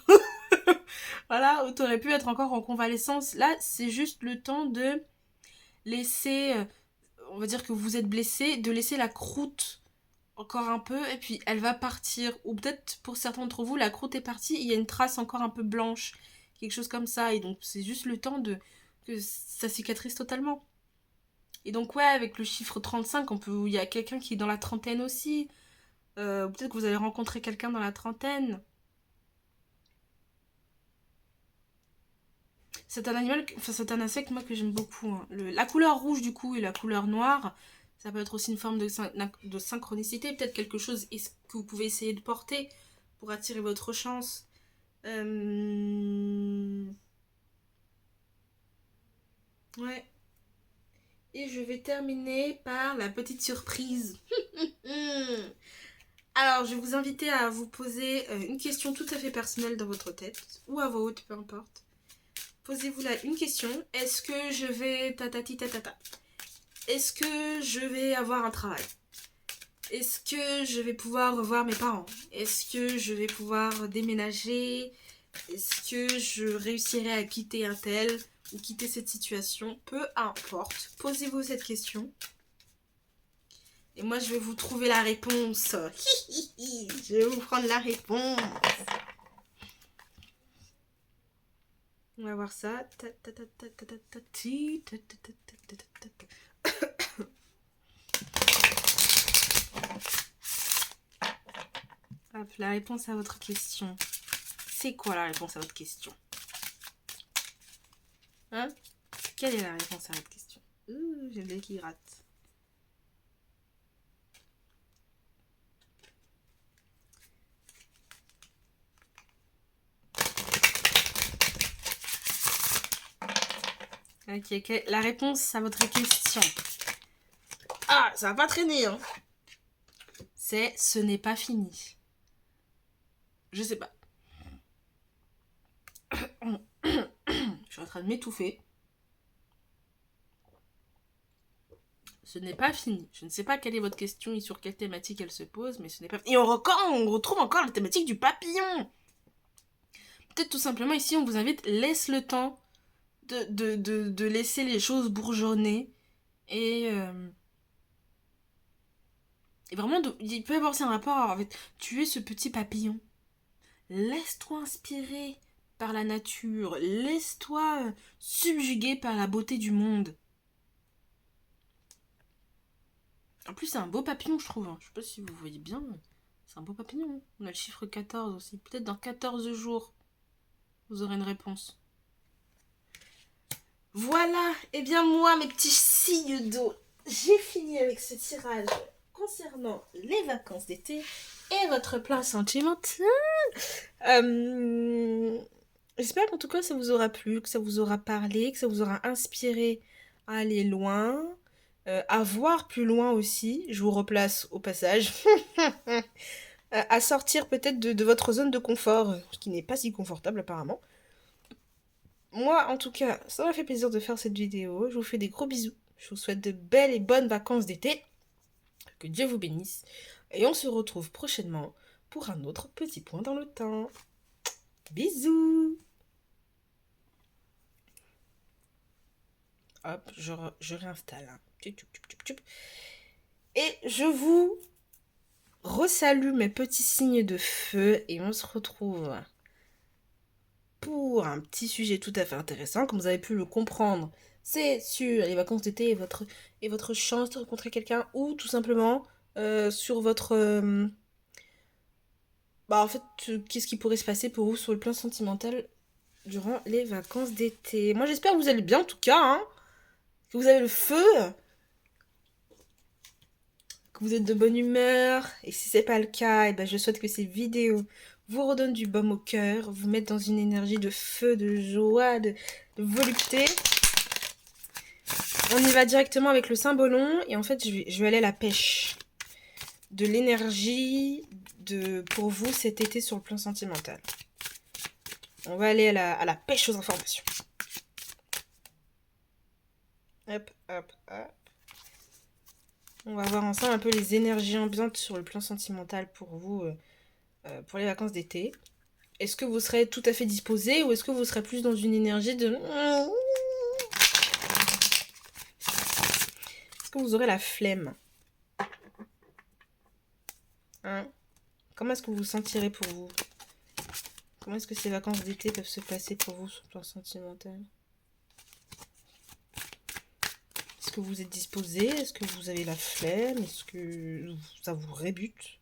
voilà, ou tu aurais pu être encore en convalescence. Là, c'est juste le temps de laisser, on va dire que vous êtes blessé, de laisser la croûte encore un peu, et puis elle va partir. Ou peut-être pour certains d'entre vous, la croûte est partie, et il y a une trace encore un peu blanche, quelque chose comme ça, et donc c'est juste le temps que ça cicatrise totalement. Et donc ouais, avec le chiffre 35, il y a quelqu'un qui est dans la trentaine aussi. Peut-être que vous allez rencontrer quelqu'un dans la trentaine. C'est un animal, enfin c'est un insecte moi que j'aime beaucoup, hein. La couleur rouge du coup et la couleur noire, ça peut être aussi une forme de synchronicité, peut-être quelque chose que vous pouvez essayer de porter pour attirer votre chance. Ouais. Et je vais terminer par la petite surprise. Alors, je vais vous inviter à vous poser une question tout à fait personnelle dans votre tête, ou à voix haute, peu importe. Posez-vous là une question. Est-ce que je vais tatati tatata? Est-ce que je vais avoir un travail? Est-ce que je vais pouvoir revoir mes parents? Est-ce que je vais pouvoir déménager? Est-ce que je réussirai à quitter un tel ou quitter cette situation? Peu importe. Posez-vous cette question. Et moi, je vais vous trouver la réponse. Je vais vous prendre la réponse. On va voir ça. Hop, la réponse à votre question. C'est quoi la réponse à votre question? Hein? Quelle est la réponse à votre question? J'ai le nez qui gratte. Ok, la réponse à votre question. Ah, ça va pas traîner, hein. C'est ce n'est pas fini. Je sais pas. Je suis en train de m'étouffer. Ce n'est pas fini. Je ne sais pas quelle est votre question et sur quelle thématique elle se pose, mais ce n'est pas fini. Et on retrouve encore la thématique du papillon. Peut-être tout simplement ici, on vous invite, laisse le temps de laisser les choses bourgeonner. Et vraiment, il peut y avoir aussi un rapport avec tu es ce petit papillon. Laisse-toi inspirer par la nature. Laisse-toi subjuguer par la beauté du monde. En plus, c'est un beau papillon, je trouve. Je sais pas si vous voyez bien. C'est un beau papillon. On a le chiffre 14 aussi. Peut-être dans 14 jours, vous aurez une réponse. Voilà. Eh bien, moi, mes petits signes d'eau, j'ai fini avec ce tirage concernant les vacances d'été et votre plan sentimental. J'espère qu'en tout cas, ça vous aura plu, que ça vous aura parlé, que ça vous aura inspiré à aller loin. À voir plus loin aussi, je vous replace au passage, à sortir peut-être de votre zone de confort, ce qui n'est pas si confortable apparemment. Moi, en tout cas, ça m'a fait plaisir de faire cette vidéo. Je vous fais des gros bisous. Je vous souhaite de belles et bonnes vacances d'été. Que Dieu vous bénisse. Et on se retrouve prochainement pour un autre petit point dans le temps. Bisous. Hop, je réinstalle. Et je vous resalue mes petits signes de feu et on se retrouve pour un petit sujet tout à fait intéressant. Comme vous avez pu le comprendre, c'est sur les vacances d'été et votre chance de rencontrer quelqu'un ou tout simplement sur votre... en fait, qu'est-ce qui pourrait se passer pour vous sur le plan sentimental durant les vacances d'été. Moi, j'espère que vous allez bien en tout cas, hein, que vous avez le feu, que vous êtes de bonne humeur. Et si c'est pas le cas, et ben je souhaite que ces vidéos vous redonnent du baume au cœur, vous mettent dans une énergie de feu, de joie, de volupté. On y va directement avec le Saint-Bolon et en fait je vais aller à la pêche de l'énergie pour vous cet été sur le plan sentimental. On va aller à la pêche aux informations. Hop, hop, hop. On va voir ensemble un peu les énergies ambiantes sur le plan sentimental pour vous, pour les vacances d'été. Est-ce que vous serez tout à fait disposé ou est-ce que vous serez plus dans une énergie de... Est-ce que vous aurez la flemme? Hein? Comment est-ce que vous vous sentirez pour vous? Comment est-ce que ces vacances d'été peuvent se passer pour vous sur le plan sentimental? Est-ce que vous êtes disposé? Est-ce que vous avez la flemme? Est-ce que ça vous rébute?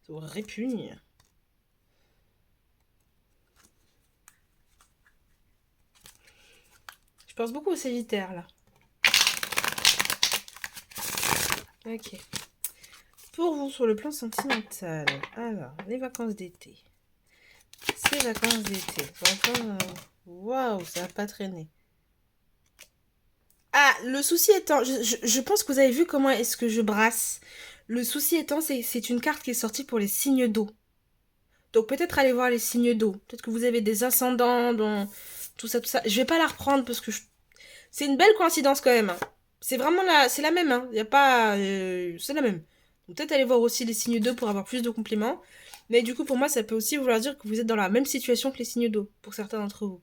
Ça vous répugne? Je pense beaucoup aux Sagittaires là. Ok. Pour vous, sur le plan sentimental, alors, les vacances d'été. Ces vacances d'été. Waouh, ça va pas traîner. Ah, le souci étant, je pense que vous avez vu comment est-ce que je brasse. Le souci étant, c'est une carte qui est sortie pour les signes d'eau. Donc peut-être aller voir les signes d'eau. Peut-être que vous avez des ascendants, dans tout ça, tout ça. Je vais pas la reprendre parce que c'est une belle coïncidence quand même. Hein. C'est vraiment c'est la même. Hein. Y a pas, c'est la même. Peut-être aller voir aussi les signes d'eau pour avoir plus de compléments. Mais du coup, pour moi, ça peut aussi vouloir dire que vous êtes dans la même situation que les signes d'eau, pour certains d'entre vous.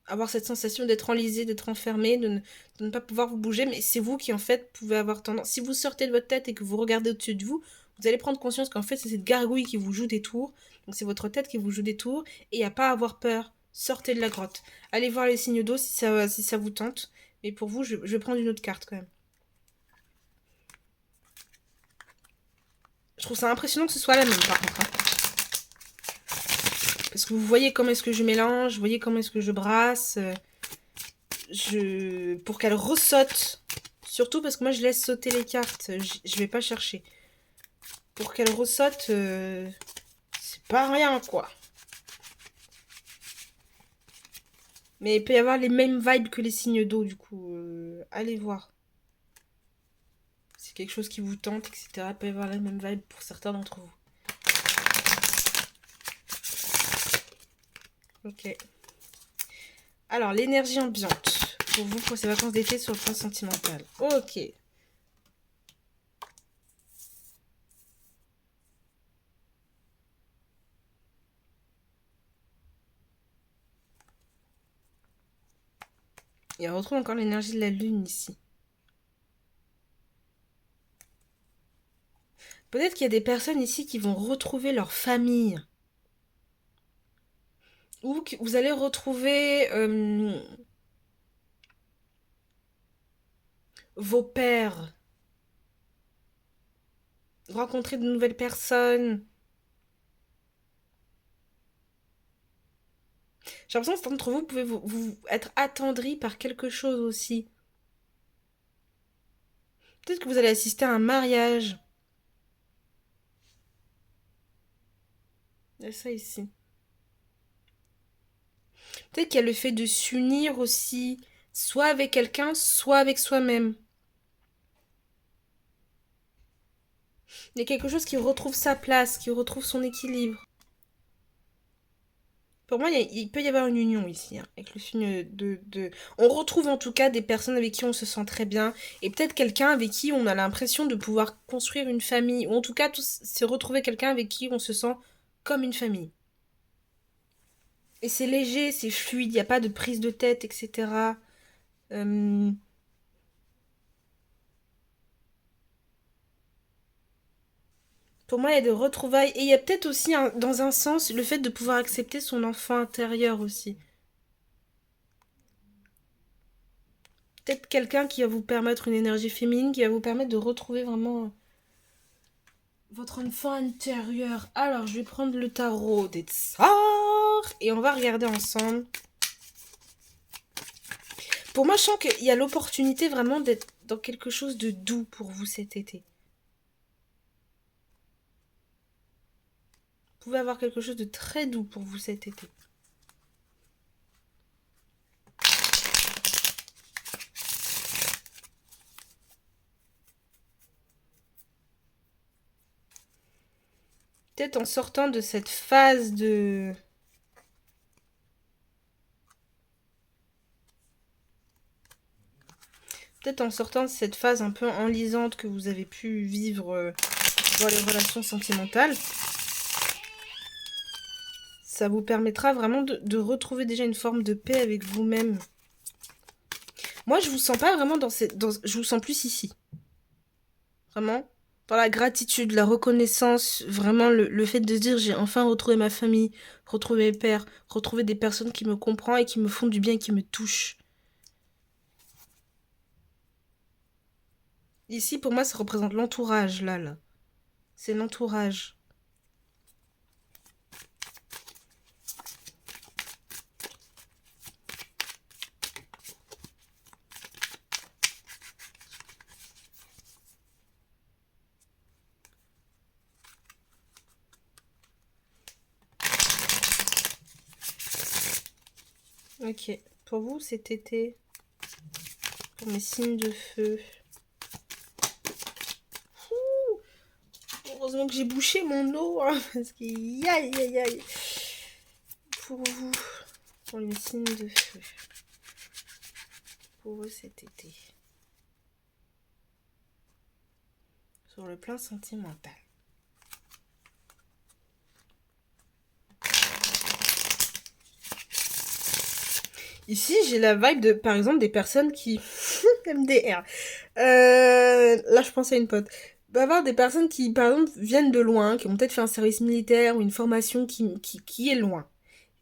Avoir cette sensation d'être enlisé, d'être enfermé, de ne pas pouvoir vous bouger, mais c'est vous qui, en fait, pouvez avoir tendance... Si vous sortez de votre tête et que vous regardez au-dessus de vous, vous allez prendre conscience qu'en fait, c'est cette gargouille qui vous joue des tours. Donc, c'est votre tête qui vous joue des tours. Et il n'y a pas à avoir peur. Sortez de la grotte. Allez voir les signes d'eau si ça vous tente. Mais pour vous, je vais prendre une autre carte, quand même. Je trouve ça impressionnant que ce soit la même, par contre. Hein. Parce que vous voyez comment est-ce que je mélange, vous voyez comment est-ce que je brasse. Pour qu'elle ressaute. Surtout parce que moi, je laisse sauter les cartes. Je vais pas chercher. Pour qu'elle ressaute, c'est pas rien, quoi. Mais il peut y avoir les mêmes vibes que les signes d'eau, du coup. Allez voir. C'est quelque chose qui vous tente, etc. Il peut y avoir la même vibe pour certains d'entre vous. Ok. Alors, l'énergie ambiante pour vous, pour ces vacances d'été sur le plan sentimental. Ok. Et on retrouve encore l'énergie de la lune ici. Peut-être qu'il y a des personnes ici qui vont retrouver leur famille. Ou que vous allez retrouver vos pères. Rencontrer de nouvelles personnes. J'ai l'impression que certains d'entre vous pouvez vous être attendris par quelque chose aussi. Peut-être que vous allez assister à un mariage. Il y a ça ici. Peut-être qu'il y a le fait de s'unir aussi, soit avec quelqu'un, soit avec soi-même. Il y a quelque chose qui retrouve sa place, qui retrouve son équilibre. Pour moi, il peut y avoir une union ici, hein, avec le signe de... On retrouve en tout cas des personnes avec qui on se sent très bien, et peut-être quelqu'un avec qui on a l'impression de pouvoir construire une famille, ou en tout cas, c'est retrouver quelqu'un avec qui on se sent comme une famille. Et c'est léger, c'est fluide, il n'y a pas de prise de tête, etc. Euh, Pour moi, il y a des retrouvailles. Et il y a peut-être aussi, dans un sens, le fait de pouvoir accepter son enfant intérieur aussi. Peut-être quelqu'un qui va vous permettre une énergie féminine, qui va vous permettre de retrouver vraiment votre enfant intérieur. Alors, je vais prendre le tarot des tsars et on va regarder ensemble. Pour moi, je sens qu'il y a l'opportunité vraiment d'être dans quelque chose de doux pour vous cet été. Vous pouvez avoir quelque chose de très doux pour vous cet été. Peut-être en sortant de cette phase de... Peut-être en sortant de cette phase un peu enlisante que vous avez pu vivre dans les relations sentimentales, ça vous permettra vraiment de retrouver déjà une forme de paix avec vous-même. Moi, je vous sens pas vraiment je vous sens plus ici. Vraiment. Dans la gratitude, la reconnaissance, vraiment le fait de se dire j'ai enfin retrouvé ma famille, retrouvé mes pères, retrouvé des personnes qui me comprennent et qui me font du bien et qui me touchent. Ici, pour moi, ça représente l'entourage, là. C'est l'entourage. Ok. Pour vous, cet été, pour mes signes de feu. Ouh, heureusement que j'ai bouché mon eau, hein, parce que aïe aïe aïe. Pour vous, pour les signes de feu. Pour vous cet été. sur le plan sentimental. Ici, j'ai la vibe de, par exemple, des personnes qui... MDR. Là, je pense à une pote. Va avoir des personnes qui, par exemple, viennent de loin, qui ont peut-être fait un service militaire ou une formation qui est loin.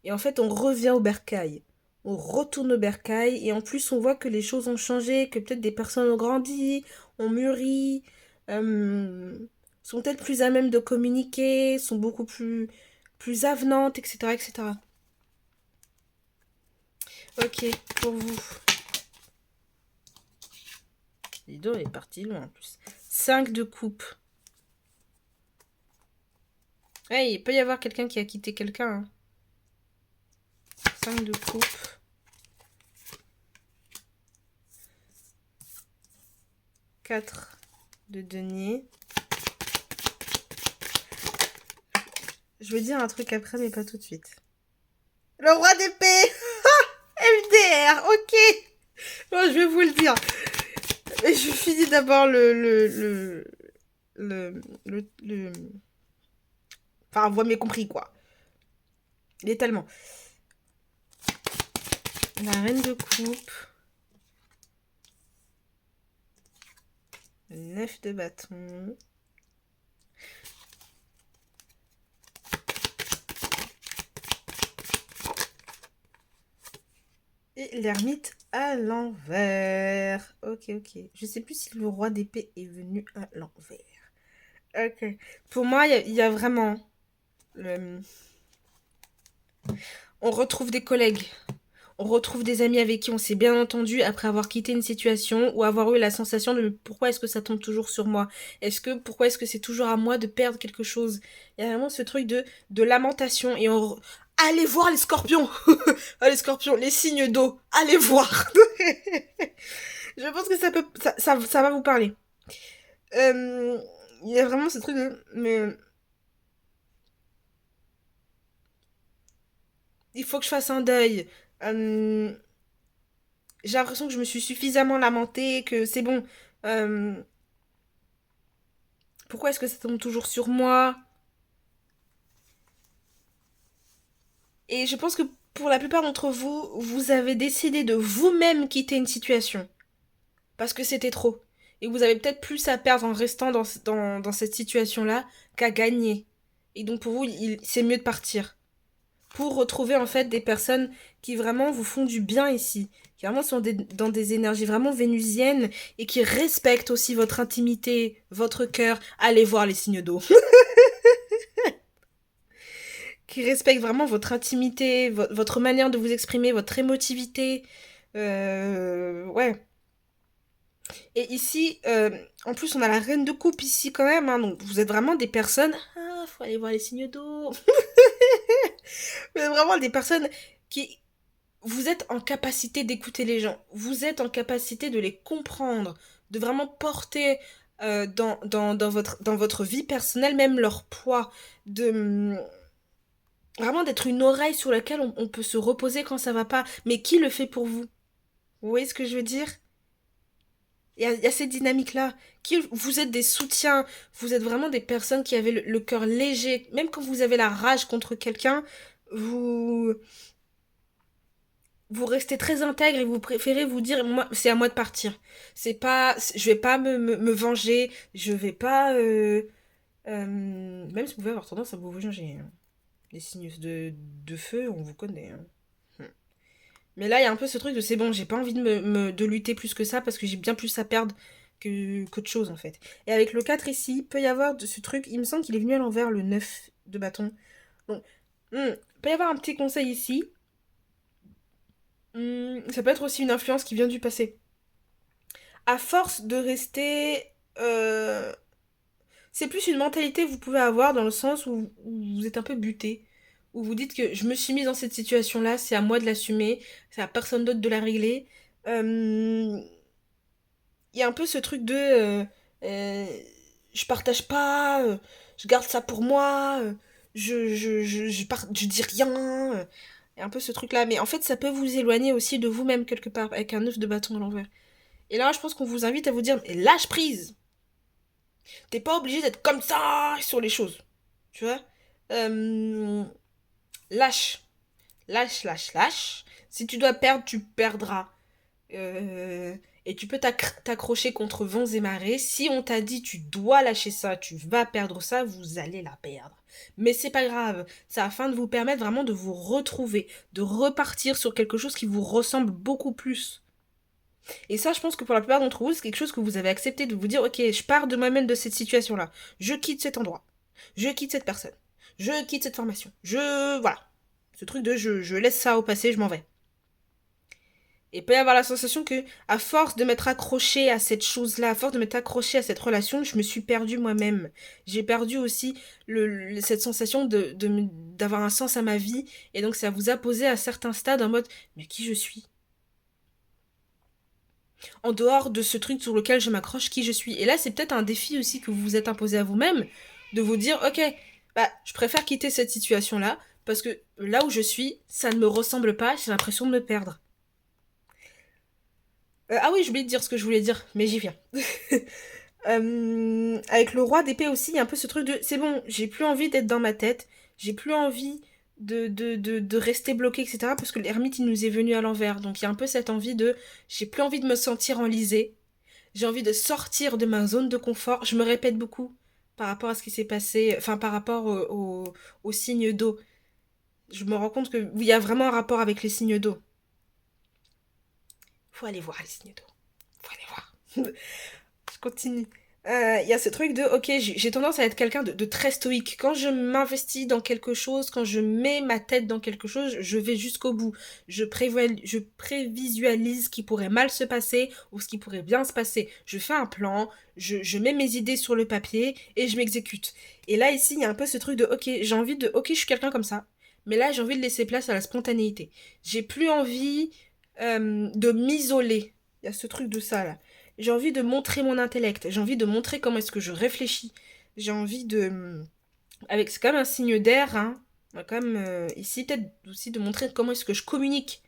Et en fait, on revient au bercail. On retourne au bercail. Et en plus, on voit que les choses ont changé, que peut-être des personnes ont grandi, ont mûri, sont peut-être plus à même de communiquer, sont beaucoup plus avenantes, etc., etc. Ok, pour vous. Dis donc, elle est partie loin en plus. 5 de coupe. Ouais, il peut y avoir quelqu'un qui a quitté quelqu'un. Hein. 5 de coupe. 4 de denier. Je veux dire un truc après, mais pas tout de suite. Le roi d'épée. MDR, ok. Bon, je vais vous le dire. Mais je finis d'abord le... Enfin, vous m'avez compris, quoi. Il est tellement... La reine de coupe. 9 de bâton. Et l'ermite à l'envers. Ok, ok. Je sais plus si le roi d'épée est venu à l'envers. Ok. Pour moi, il y a vraiment... On retrouve des collègues. On retrouve des amis avec qui on s'est bien entendu après avoir quitté une situation ou avoir eu la sensation de pourquoi est-ce que ça tombe toujours sur moi? Pourquoi est-ce que c'est toujours à moi de perdre quelque chose? Il y a vraiment ce truc de lamentation et allez voir les scorpions! Les scorpions, les signes d'eau, allez voir! Je pense que ça va vous parler. Il y a vraiment ce truc de... Mais... il faut que je fasse un deuil. J'ai l'impression que je me suis suffisamment lamentée, que c'est bon. Pourquoi est-ce que ça tombe toujours sur moi? Et je pense que pour la plupart d'entre vous, vous avez décidé de vous-même quitter une situation. Parce que c'était trop. Et vous avez peut-être plus à perdre en restant dans cette situation-là qu'à gagner. Et donc pour vous, c'est mieux de partir. Pour retrouver en fait des personnes qui vraiment vous font du bien ici, qui vraiment sont dans des énergies vraiment vénusiennes et qui respectent aussi votre intimité, votre cœur. Allez voir les signes d'eau. Qui respectent vraiment votre intimité, votre manière de vous exprimer, votre émotivité. Ouais. Et ici, en plus, on a la reine de coupe ici quand même. Hein, donc vous êtes vraiment des personnes... Ah, faut aller voir les signes d'eau. Vous êtes vraiment des personnes qui... Vous êtes en capacité d'écouter les gens. Vous êtes en capacité de les comprendre. De vraiment porter dans votre vie personnelle même leur poids. Vraiment d'être une oreille sur laquelle on peut se reposer quand ça va pas. Mais qui le fait pour vous? Vous voyez ce que je veux dire? Il y a cette dynamique-là. Vous êtes des soutiens. Vous êtes vraiment des personnes qui avaient le cœur léger. Même quand vous avez la rage contre quelqu'un, vous... vous restez très intègre et vous préférez vous dire, moi, c'est à moi de partir. C'est pas, je vais pas me venger. Je vais pas, même si vous pouvez avoir tendance à vous venger. Hein. Les signes de feu, on vous connaît. Hein. Mais là, il y a un peu ce truc de c'est bon, j'ai pas envie de lutter plus que ça parce que j'ai bien plus à perdre qu'autre chose en fait. Et avec le 4 ici, il peut y avoir ce truc, il me semble qu'il est venu à l'envers le 9 de bâton. Donc, il peut y avoir un petit conseil ici. Ça peut être aussi une influence qui vient du passé. À force de rester... c'est plus une mentalité que vous pouvez avoir dans le sens où vous êtes un peu buté. Où vous dites que je me suis mise dans cette situation-là, c'est à moi de l'assumer, c'est à personne d'autre de la régler. Il y a un peu ce truc de... euh, je partage pas, je garde ça pour moi, je dis rien. Il y a un peu ce truc-là. Mais en fait, ça peut vous éloigner aussi de vous-même quelque part, avec un œuf de bâton à l'envers. Et là, je pense qu'on vous invite à vous dire, mais lâche prise. T'es pas obligé d'être comme ça sur les choses. Tu vois. Euh, lâche. Lâche, lâche, lâche. Si tu dois perdre, tu perdras. Et tu peux t'accrocher contre vents et marées. Si on t'a dit tu dois lâcher ça, tu vas perdre ça, vous allez la perdre. Mais c'est pas grave. C'est afin de vous permettre vraiment de vous retrouver, de repartir sur quelque chose qui vous ressemble beaucoup plus. Et ça, je pense que pour la plupart d'entre vous, c'est quelque chose que vous avez accepté de vous dire, ok, je pars de moi-même de cette situation-là. Je quitte cet endroit. Je quitte cette personne. Je quitte cette formation. Voilà. Ce truc de je laisse ça au passé, je m'en vais. Et peut y avoir la sensation que, à force de m'être accroché à cette chose-là, à force de m'être accroché à cette relation, je me suis perdue moi-même. J'ai perdu aussi cette sensation d'avoir un sens à ma vie. Et donc ça vous a posé à certains stades en mode, mais qui je suis? En dehors de ce truc sur lequel je m'accroche, qui je suis. Et là, c'est peut-être un défi aussi que vous vous êtes imposé à vous-même, de vous dire, ok, bah, je préfère quitter cette situation-là, parce que là où je suis, ça ne me ressemble pas, j'ai l'impression de me perdre. Ah oui, j'ai oublié de dire ce que je voulais dire, mais j'y viens. Avec le roi d'épée aussi, il y a un peu ce truc de, c'est bon, j'ai plus envie d'être dans ma tête, j'ai plus envie de rester bloqué, etc. Parce que l'ermite, il nous est venu à l'envers. Donc il y a un peu cette envie de, j'ai plus envie de me sentir enlisée. J'ai envie de sortir de ma zone de confort. Je me répète beaucoup par rapport à ce qui s'est passé, enfin par rapport aux signes d'eau. Je me rends compte que il y a vraiment un rapport avec les signes d'eau. Faut aller voir les signes d'eau. Faut aller voir. Je continue. Il y a ce truc de, ok, j'ai tendance à être quelqu'un de très stoïque. Quand je m'investis dans quelque chose, quand je mets ma tête dans quelque chose, je vais jusqu'au bout. Je prévisualise ce qui pourrait mal se passer ou ce qui pourrait bien se passer. Je fais un plan, je mets mes idées sur le papier et je m'exécute. Et là, ici, il y a un peu ce truc de, ok, ok, je suis quelqu'un comme ça. Mais là, j'ai envie de laisser place à la spontanéité. J'ai plus envie de m'isoler. Il y a ce truc de ça, là. J'ai envie de montrer mon intellect. J'ai envie de montrer comment est-ce que je réfléchis. J'ai envie de... Avec, c'est comme un signe d'air, hein. Comme ici, peut-être aussi de montrer comment est-ce que je communique.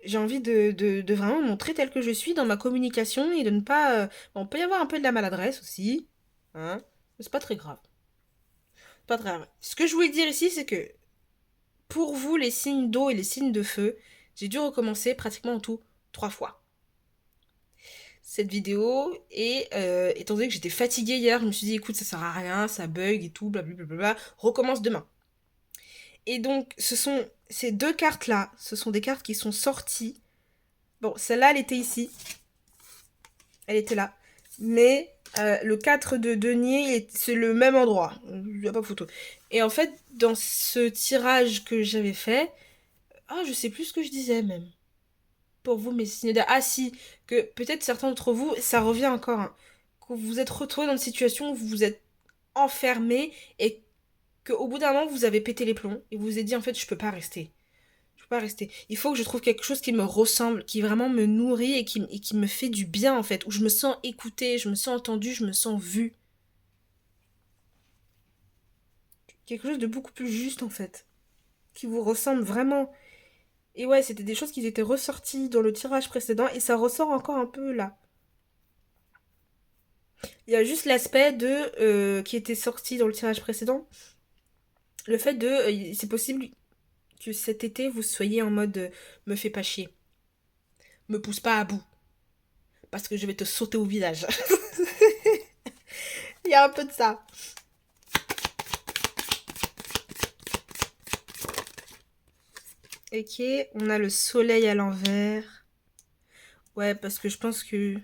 J'ai envie de vraiment montrer tel que je suis dans ma communication et de ne pas... Bon, peut y avoir un peu de la maladresse aussi. Hein. Mais c'est pas très grave. Pas très grave. Ce que je voulais dire ici, c'est que pour vous, les signes d'eau et les signes de feu, j'ai dû recommencer pratiquement en tout 3 fois cette vidéo et étant donné que j'étais fatiguée hier, je me suis dit écoute ça sert à rien, ça bug et tout, blablabla, recommence demain. Et donc ce sont ces 2 cartes là, ce sont des cartes qui sont sorties. Bon, celle-là elle était ici, elle était là, mais le 4 de denier c'est le même endroit, il n'y a pas photo. Et en fait dans ce tirage que j'avais fait, je sais plus ce que je disais même. Pour vous, mes signes d'air. Ah si, que peut-être certains d'entre vous, ça revient encore, hein, que vous vous êtes retrouvés dans une situation où vous vous êtes enfermé et qu'au bout d'un moment, vous avez pété les plombs et vous vous êtes dit, en fait, je peux pas rester. Je peux pas rester. Il faut que je trouve quelque chose qui me ressemble, qui vraiment me nourrit et qui me fait du bien, en fait, où je me sens écoutée, je me sens entendue, je me sens vue. Quelque chose de beaucoup plus juste, en fait, qui vous ressemble vraiment. Et ouais, c'était des choses qui étaient ressorties dans le tirage précédent et ça ressort encore un peu là. Il y a juste l'aspect de qui était sorti dans le tirage précédent. Le fait de c'est possible que cet été vous soyez en mode me fais pas chier. Me pousse pas à bout. Parce que je vais te sauter au visage. Il y a un peu de ça. Ok, on a le soleil à l'envers. Ouais, parce que je pense que...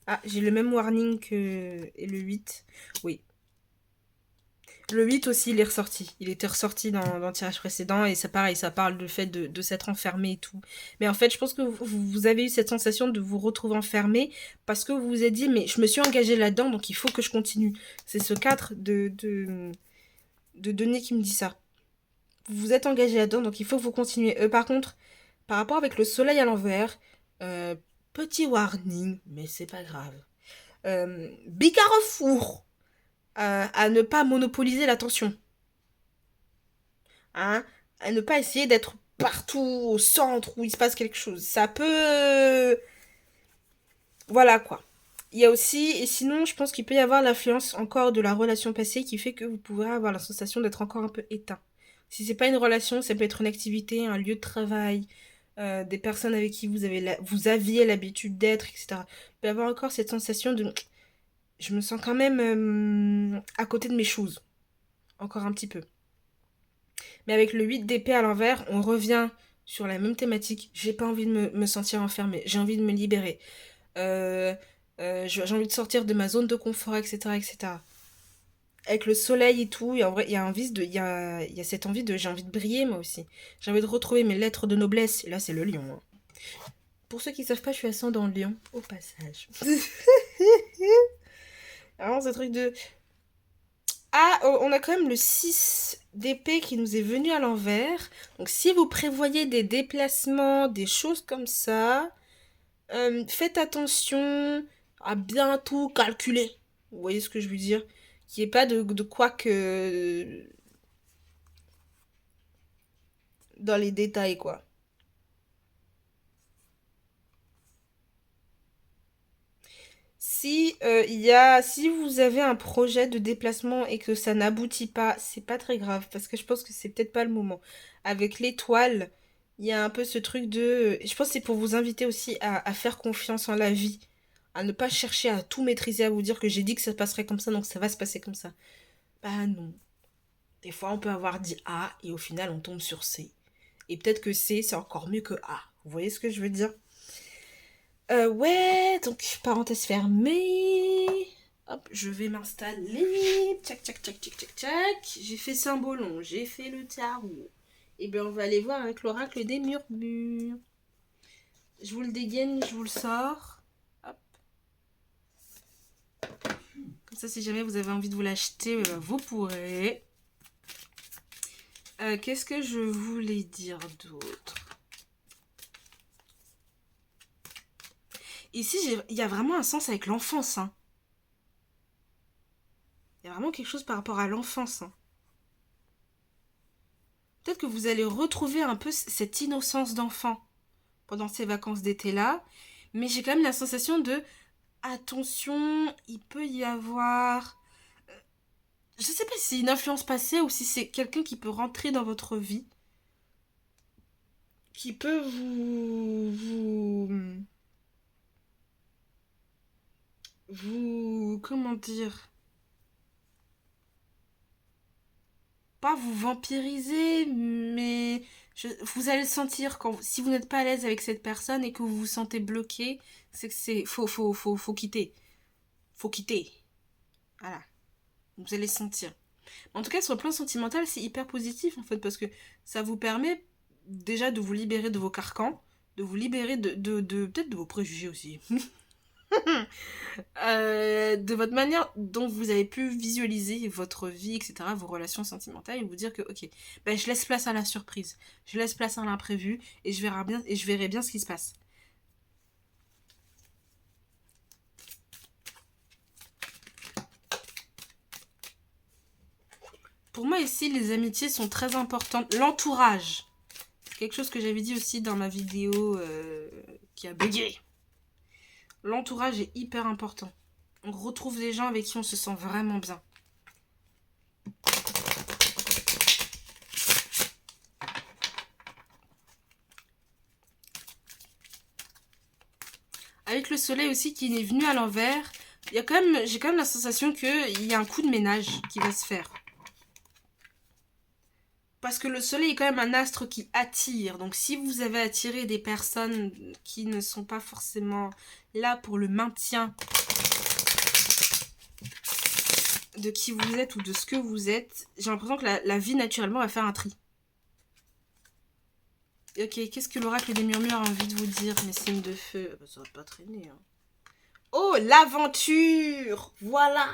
Ah, j'ai le même warning que et le 8. Oui, le 8 aussi, il est ressorti. Il était ressorti dans le tirage précédent et ça, pareil, ça parle du fait de s'être enfermé et tout. Mais en fait, je pense que vous avez eu cette sensation de vous retrouver enfermé parce que vous vous êtes dit, mais je me suis engagée là-dedans, donc il faut que je continue. C'est ce 4 de données qui me dit ça. Vous vous êtes engagé là-dedans, donc il faut que vous continuez. Par contre, par rapport avec le soleil à l'envers, euh, petit warning, mais c'est pas grave. Big Carrefour à ne pas monopoliser l'attention. Hein, à ne pas essayer d'être partout au centre où il se passe quelque chose. Ça peut... Voilà quoi. Il y a aussi, et sinon, je pense qu'il peut y avoir l'influence encore de la relation passée qui fait que vous pouvez avoir la sensation d'être encore un peu éteint. Si c'est pas une relation, ça peut être une activité, un lieu de travail, des personnes avec qui vous aviez l'habitude d'être, etc. Il peut y avoir encore cette sensation de, je me sens quand même à côté de mes choses, encore un petit peu. Mais avec le 8 d'épée à l'envers, on revient sur la même thématique. J'ai pas envie de me sentir enfermée, j'ai envie de me libérer. Euh, j'ai envie de sortir de ma zone de confort, etc., etc. Avec le soleil et tout, en vrai, il y a cette envie de, j'ai envie de briller moi aussi. J'ai envie de retrouver mes lettres de noblesse. Et là, c'est le lion, hein. Pour ceux qui savent pas, je suis ascendant lion, au passage. Vraiment, ce truc de... Ah, oh, on a quand même le 6 d'épée qui nous est venu à l'envers. Donc, si vous prévoyez des déplacements, des choses comme ça, faites attention à bien tout calculer. Vous voyez ce que je veux dire? Qu'il n'y ait pas de quoi que dans les détails, quoi. Si vous avez un projet de déplacement et que ça n'aboutit pas, c'est pas très grave parce que je pense que c'est peut-être pas le moment. Avec l'étoile, il y a un peu ce truc de. Je pense que c'est pour vous inviter aussi à faire confiance en la vie, à ne pas chercher à tout maîtriser, à vous dire que j'ai dit que ça passerait comme ça, donc ça va se passer comme ça. Bah non. Des fois, on peut avoir dit A et au final, on tombe sur C. Et peut-être que C, c'est encore mieux que A. Vous voyez ce que je veux dire? Ouais, donc parenthèse fermée. Hop, je vais m'installer. Tchac, tchac, tchac, tchac, tchac, tchac. J'ai fait Symbolon, j'ai fait le tarot. Et bien, on va aller voir avec l'oracle des murmures. Je vous le dégaine, je vous le sors. Hop. Comme ça, si jamais vous avez envie de vous l'acheter, vous pourrez. Qu'est-ce que je voulais dire d'autre? Ici, il y a vraiment un sens avec l'enfance, hein. Il y a vraiment quelque chose par rapport à l'enfance, hein. Peut-être que vous allez retrouver un peu cette innocence d'enfant pendant ces vacances d'été-là. Mais j'ai quand même la sensation de attention, il peut y avoir. Je sais pas si c'est une influence passée ou si c'est quelqu'un qui peut rentrer dans votre vie, qui peut comment dire, pas vous vampiriser, mais vous allez le sentir quand, si vous n'êtes pas à l'aise avec cette personne et que vous vous sentez bloqué, c'est que faut quitter. Faut quitter. Voilà. Vous allez sentir. En tout cas, sur le plan sentimental, c'est hyper positif en fait, parce que ça vous permet déjà de vous libérer de vos carcans, de vous libérer peut-être de vos préjugés aussi. De votre manière dont vous avez pu visualiser votre vie, etc., vos relations sentimentales, et vous dire que, ok, ben, je laisse place à la surprise, je laisse place à l'imprévu, et je verrai bien ce qui se passe. Pour moi, ici, les amitiés sont très importantes. L'entourage, c'est quelque chose que j'avais dit aussi dans ma vidéo qui a bugué. L'entourage est hyper important. On retrouve des gens avec qui on se sent vraiment bien. Avec le soleil aussi qui est venu à l'envers, j'ai quand même la sensation qu'il y a un coup de ménage qui va se faire. Parce que le soleil est quand même un astre qui attire. Donc si vous avez attiré des personnes qui ne sont pas forcément là pour le maintien de qui vous êtes ou de ce que vous êtes, j'ai l'impression que la vie naturellement va faire un tri. Ok, qu'est-ce que l'oracle des murmures a envie de vous dire, mes signes de feu? Ça va pas traîner, hein. Oh, l'aventure! Voilà!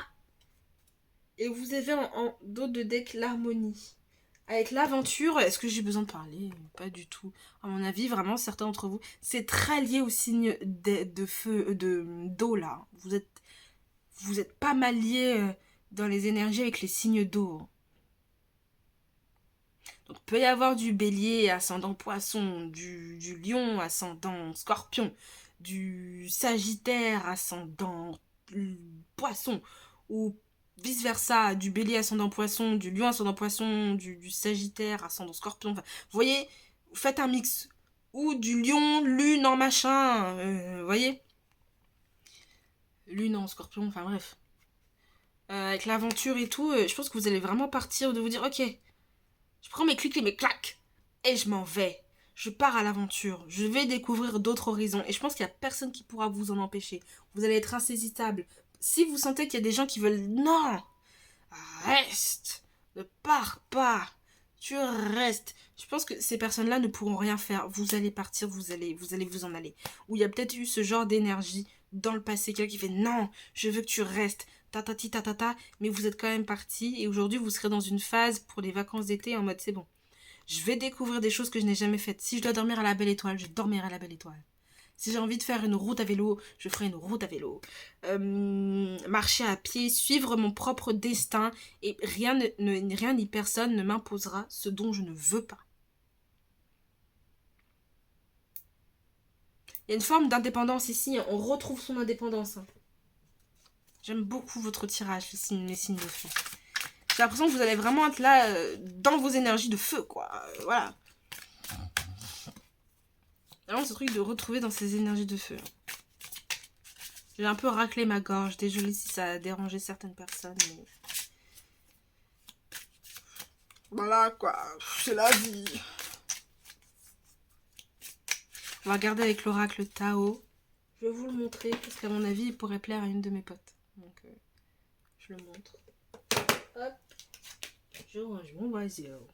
Et vous avez en dos de deck l'harmonie. Avec l'aventure, est-ce que j'ai besoin de parler? Pas du tout. À mon avis, vraiment, certains d'entre vous, c'est très lié au signe de feu, d'eau, là. Vous êtes pas mal liés dans les énergies avec les signes d'eau. Donc, peut y avoir du bélier ascendant poisson, du lion ascendant scorpion, du Sagittaire ascendant Poisson, ou vice versa, du Bélier ascendant Poisson, du Lion ascendant Poisson, du Sagittaire ascendant Scorpion, enfin, vous voyez, faites un mix, ou du Lion, Lune en machin, vous voyez, Lune en Scorpion, enfin bref. Avec l'aventure et tout, je pense que vous allez vraiment partir de vous dire, ok, je prends mes clics et mes claques, et je m'en vais. Je pars à l'aventure. Je vais découvrir d'autres horizons. Et je pense qu'il n'y a personne qui pourra vous en empêcher. Vous allez être insaisissable. Si vous sentez qu'il y a des gens qui veulent... Non, reste. Ne pars pas. Tu restes. Je pense que ces personnes-là ne pourront rien faire. Vous allez partir, vous allez vous en aller. Ou il y a peut-être eu ce genre d'énergie dans le passé. Quelqu'un qui fait non, je veux que tu restes. Tatati tatata. Mais vous êtes quand même parti. Et aujourd'hui, vous serez dans une phase pour les vacances d'été en mode c'est bon. Je vais découvrir des choses que je n'ai jamais faites. Si je dois dormir à la Belle Étoile, je dormirai à la Belle Étoile. Si j'ai envie de faire une route à vélo, je ferai une route à vélo. Marcher à pied, suivre mon propre destin, et rien ni personne ne m'imposera ce dont je ne veux pas. Il y a une forme d'indépendance ici, on retrouve son indépendance. J'aime beaucoup votre tirage, les signes de feu. J'ai l'impression que vous allez vraiment être là dans vos énergies de feu, quoi. Voilà. Vraiment ce truc de retrouver dans ces énergies de feu. J'ai un peu raclé ma gorge. Désolée si ça a dérangé certaines personnes. Mais... voilà quoi. C'est la vie. On va regarder avec l'oracle Tao. Je vais vous le montrer parce qu'à mon avis, il pourrait plaire à une de mes potes. Donc, je le montre. Hop. Je range mon oiseau.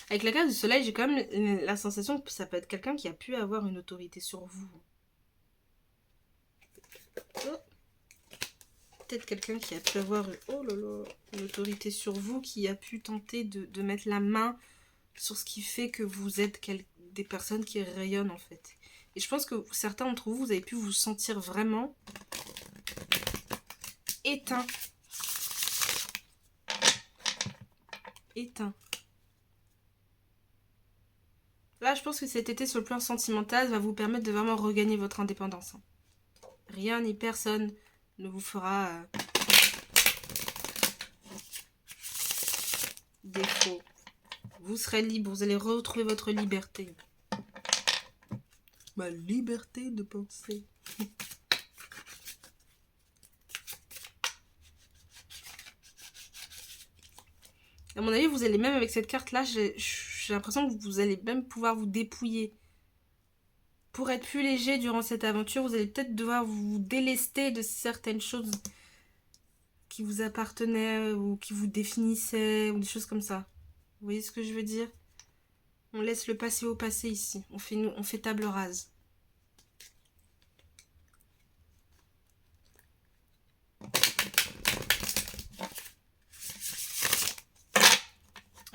Avec la carte du soleil, j'ai quand même la sensation que ça peut être quelqu'un qui a pu avoir une autorité sur vous. Oh. Peut-être quelqu'un qui a pu avoir une autorité sur vous, qui a pu tenter de mettre la main sur ce qui fait que vous êtes des personnes qui rayonnent en fait. Et je pense que certains d'entre vous, vous avez pu vous sentir vraiment éteint. Éteint. Là, je pense que cet été, sur le plan sentimental, va vous permettre de vraiment regagner votre indépendance. Rien ni personne ne vous fera défaut. Vous serez libre, vous allez retrouver votre liberté. Ma liberté de penser. À mon avis, vous allez même avec cette carte-là, j'ai l'impression que vous allez même pouvoir vous dépouiller. Pour être plus léger durant cette aventure, vous allez peut-être devoir vous délester de certaines choses qui vous appartenaient ou qui vous définissaient ou des choses comme ça. Vous voyez ce que je veux dire? On laisse le passé au passé ici. On fait table rase.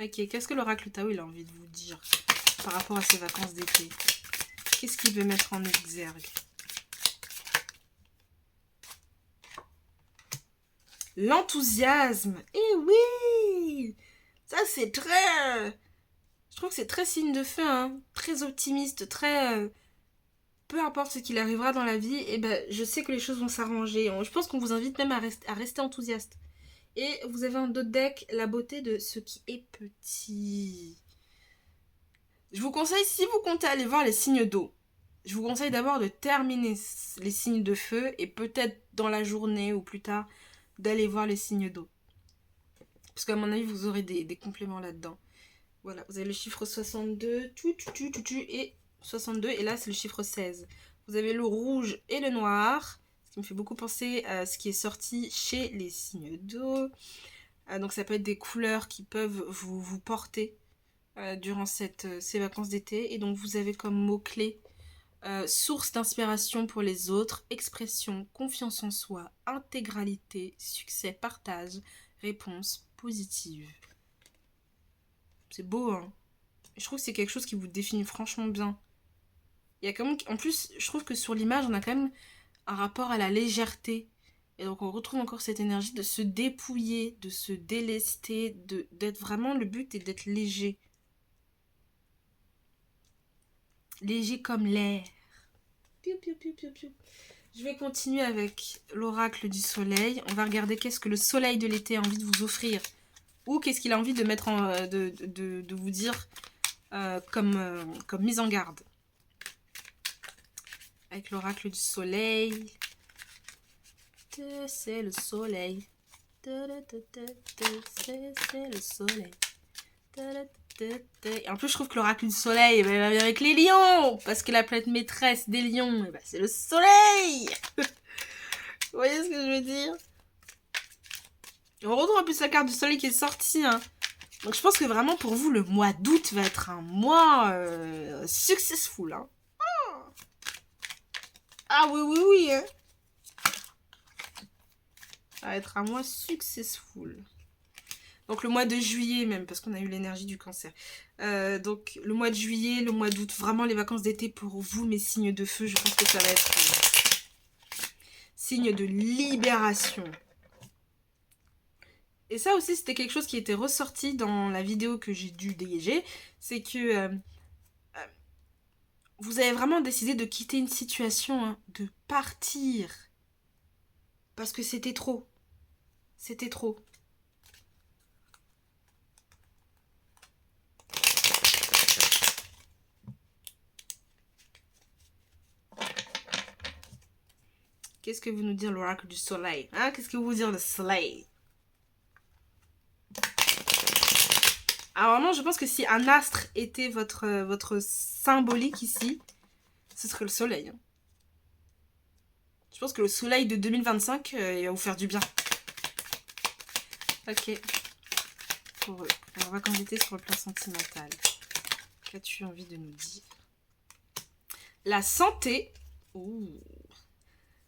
Ok, qu'est-ce que l'oracle Tao il a envie de vous dire par rapport à ses vacances d'été? Qu'est-ce qu'il veut mettre en exergue? L'enthousiasme. Eh oui! Ça c'est très... je trouve que c'est très signe de feu, hein. Très optimiste, très... peu importe ce qu'il arrivera dans la vie, et ben, je sais que les choses vont s'arranger. Je pense qu'on vous invite même à rester enthousiaste. Et vous avez en dos de deck la beauté de ce qui est petit. Je vous conseille, si vous comptez aller voir les signes d'eau, je vous conseille d'abord de terminer les signes de feu et peut-être dans la journée ou plus tard d'aller voir les signes d'eau. Parce qu'à mon avis, vous aurez des compléments là-dedans. Voilà, vous avez le chiffre 62, et 62, et là c'est le chiffre 16. Vous avez le rouge et le noir, ce qui me fait beaucoup penser à ce qui est sorti chez les signes d'eau. Donc ça peut être des couleurs qui peuvent vous porter durant ces vacances d'été. Et donc vous avez comme mots-clés source d'inspiration pour les autres, expression, confiance en soi, intégralité, succès, partage, réponse positive. C'est beau, hein. Je trouve que c'est quelque chose qui vous définit franchement bien. Il y a quand même... En plus, je trouve que sur l'image, on a quand même un rapport à la légèreté. Et donc on retrouve encore cette énergie de se dépouiller, de se délester, d'être vraiment, le but est d'être léger. Léger comme l'air. Piou, piou, piou, piou, piou. Je vais continuer avec l'oracle du soleil. On va regarder qu'est-ce que le soleil de l'été a envie de vous offrir. Ou qu'est-ce qu'il a envie de mettre de vous dire comme mise en garde. Avec l'oracle du soleil. C'est le soleil. C'est le soleil. Et en plus, je trouve que l'oracle du soleil va avec les lions. Parce que la planète maîtresse des lions, c'est le soleil. Vous voyez ce que je veux dire? On retrouve en plus la carte du soleil qui est sortie. Hein. Donc je pense que vraiment pour vous, le mois d'août va être un mois successful. Hein. Ah oui, oui, oui. Hein. Ça va être un mois successful. Donc le mois de juillet même, parce qu'on a eu l'énergie du cancer. Donc le mois de juillet, le mois d'août, vraiment les vacances d'été pour vous, mes signes de feu, je pense que ça va être signe de libération. Et ça aussi, c'était quelque chose qui était ressorti dans la vidéo que j'ai dû dégager. C'est que vous avez vraiment décidé de quitter une situation, hein, de partir. Parce que c'était trop. C'était trop. Qu'est-ce que vous nous dit l'oracle du soleil, hein? Qu'est-ce que vous dit le soleil? Alors vraiment, je pense que si un astre était votre symbolique ici, ce serait le soleil. Hein. Je pense que le soleil de 2025, il va vous faire du bien. Ok. On va candidater sur le plan sentimental. Qu'as-tu envie de nous dire? La santé. Ouh.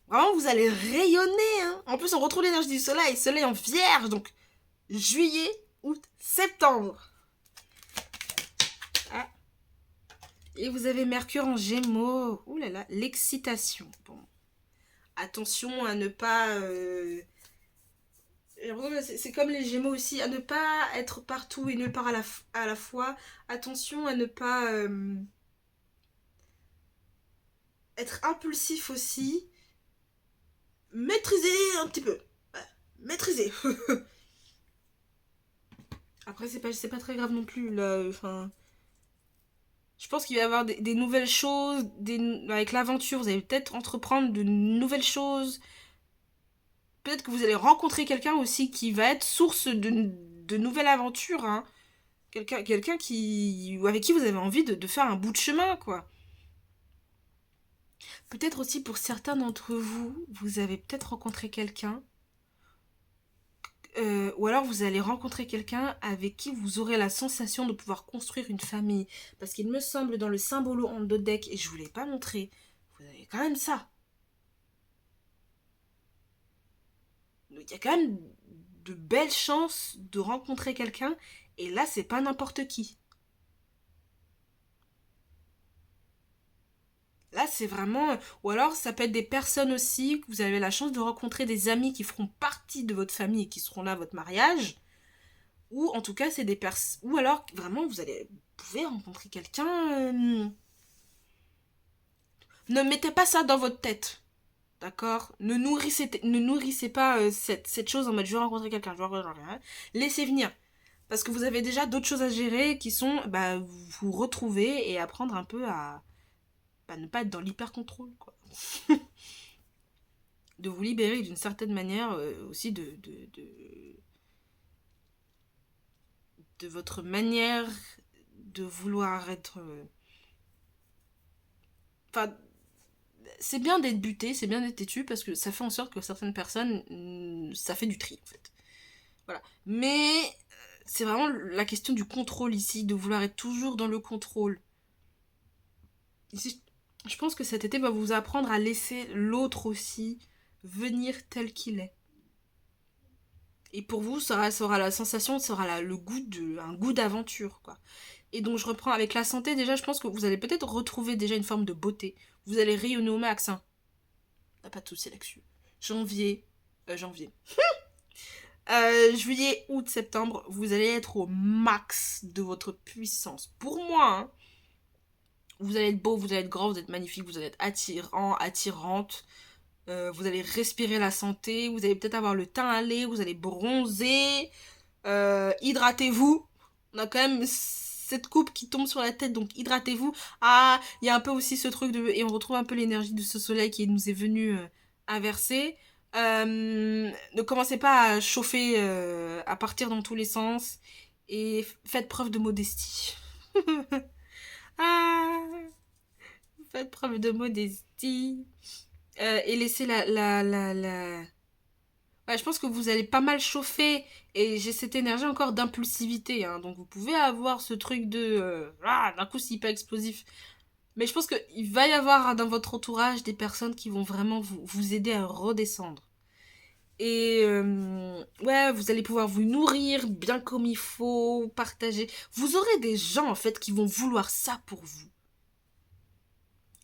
Vraiment, vous allez rayonner. Hein. En plus, on retrouve l'énergie du soleil. Soleil en vierge. Donc, juillet, août, septembre. Ah. Et vous avez Mercure en Gémeaux. Ouh là là, l'excitation. Bon. Attention à ne pas... C'est comme les Gémeaux aussi, à ne pas être partout et nulle part à la fois. Attention à ne pas être impulsif aussi. Maîtriser un petit peu. Maîtriser. Après, c'est pas très grave non plus. Là, enfin... Je pense qu'il va y avoir des nouvelles choses. Avec l'aventure, vous allez peut-être entreprendre de nouvelles choses. Peut-être que vous allez rencontrer quelqu'un aussi qui va être source de nouvelles aventures. Hein. Quelqu'un avec qui vous avez envie de faire un bout de chemin, quoi. Peut-être aussi pour certains d'entre vous, vous avez peut-être rencontré quelqu'un. Ou alors vous allez rencontrer quelqu'un avec qui vous aurez la sensation de pouvoir construire une famille. Parce qu'il me semble dans le symbolo en deck, et je vous l'ai pas montré, vous avez quand même ça. Il y a quand même de belles chances de rencontrer quelqu'un, et là c'est pas n'importe qui. Là c'est vraiment... Ou alors ça peut être des personnes aussi, que vous avez la chance de rencontrer des amis qui feront partie de votre famille et qui seront là à votre mariage. Ou en tout cas c'est des personnes... Ou alors vraiment vous pouvez rencontrer quelqu'un... Ne mettez pas ça dans votre tête. D'accord? Ne nourrissez pas cette chose en mode je vais rencontrer quelqu'un. Laissez venir. Parce que vous avez déjà d'autres choses à gérer qui sont vous retrouver et apprendre un peu à ne pas être dans l'hyper-contrôle. Quoi. De vous libérer d'une certaine manière aussi de votre manière de vouloir être... Enfin... C'est bien d'être buté, c'est bien d'être têtu parce que ça fait en sorte que certaines personnes, ça fait du tri en fait. Voilà. Mais c'est vraiment la question du contrôle ici, de vouloir être toujours dans le contrôle. Ici, je pense que cet été va vous apprendre à laisser l'autre aussi venir tel qu'il est. Et pour vous, ça aura la sensation, ça aura le goût un goût d'aventure, quoi. Et donc je reprends avec la santé, déjà je pense que vous allez peut-être retrouver déjà une forme de beauté. Vous allez rayonner au max, hein. T'as pas de soucis là-dessus. Janvier, janvier. Juillet, août, septembre, vous allez être au max de votre puissance. Pour moi, hein, vous allez être beau, vous allez être grand, vous allez être magnifique, vous allez être attirant, attirante. Vous allez respirer la santé, vous allez peut-être avoir le teint allé, vous allez bronzer. Hydratez-vous. On a quand même cette coupe qui tombe sur la tête, donc hydratez-vous. Ah, il y a un peu aussi ce truc de... Et on retrouve un peu l'énergie de ce soleil qui nous est venu inverser. Ne commencez pas à chauffer, à partir dans tous les sens. Et faites preuve de modestie. Ah, faites preuve de modestie. Et laissez la... Ouais, je pense que vous allez pas mal chauffer et j'ai cette énergie encore d'impulsivité, hein, donc vous pouvez avoir ce truc de... d'un coup c'est hyper explosif. Mais je pense qu'il va y avoir dans votre entourage des personnes qui vont vraiment vous aider à redescendre. Et ouais, vous allez pouvoir vous nourrir bien comme il faut, partager. Vous aurez des gens en fait qui vont vouloir ça pour vous.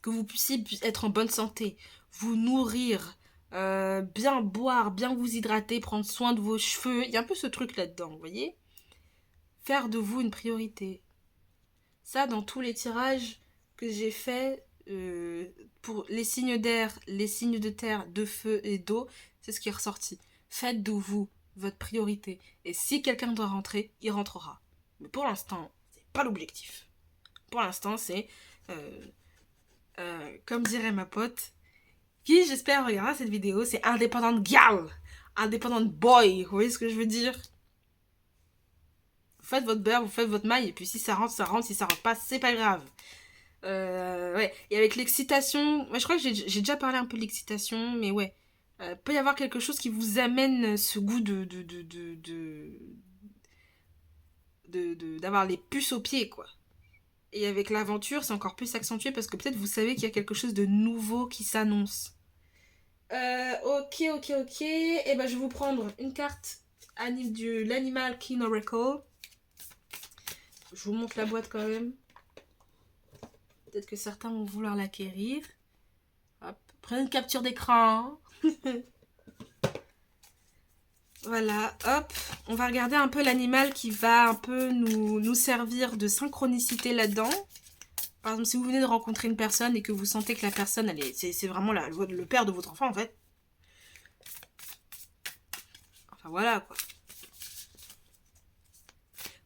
Que vous puissiez être en bonne santé, vous nourrir, bien boire, bien vous hydrater, prendre soin de vos cheveux. Il y a un peu ce truc là-dedans, vous voyez. Faire de vous une priorité. Ça, dans tous les tirages que j'ai faits pour les signes d'air, les signes de terre, de feu et d'eau, c'est ce qui est ressorti. Faites de vous votre priorité. Et si quelqu'un doit rentrer, il rentrera. Mais pour l'instant, c'est pas l'objectif. Pour l'instant, c'est... comme dirait ma pote, qui j'espère regardera cette vidéo, c'est indépendante gal, indépendante boy, vous voyez ce que je veux dire? Vous faites votre beurre, vous faites votre maille, et puis si ça rentre, si ça rentre pas, c'est pas grave. Ouais, et avec l'excitation, ouais, je crois que j'ai déjà parlé un peu de l'excitation, mais ouais, peut y avoir quelque chose qui vous amène ce goût d'avoir les puces aux pieds, quoi. Et avec l'aventure, c'est encore plus accentué parce que peut-être vous savez qu'il y a quelque chose de nouveau qui s'annonce. Ok. Et ben je vais vous prendre une carte de l'animal King Oracle. Je vous montre la boîte quand même. Peut-être que certains vont vouloir l'acquérir. Hop, prenez une capture d'écran. Voilà, hop. On va regarder un peu l'animal qui va un peu nous servir de synchronicité là-dedans. Par exemple, si vous venez de rencontrer une personne et que vous sentez que la personne, c'est vraiment le père de votre enfant, en fait. Enfin, voilà, quoi.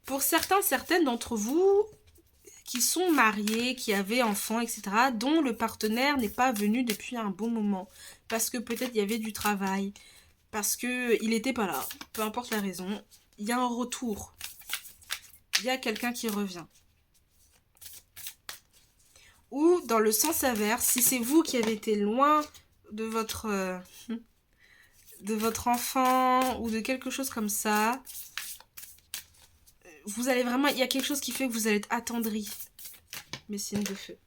Pour certaines d'entre vous qui sont mariés, qui avaient enfants, etc., dont le partenaire n'est pas venu depuis un bon moment, parce que peut-être il y avait du travail, parce qu'il n'était pas là, peu importe la raison, il y a un retour. Il y a quelqu'un qui revient. Ou dans le sens inverse, si c'est vous qui avez été loin de votre enfant ou de quelque chose comme ça, vous allez vraiment... Il y a quelque chose qui fait que vous allez être attendri, mes signes de feu.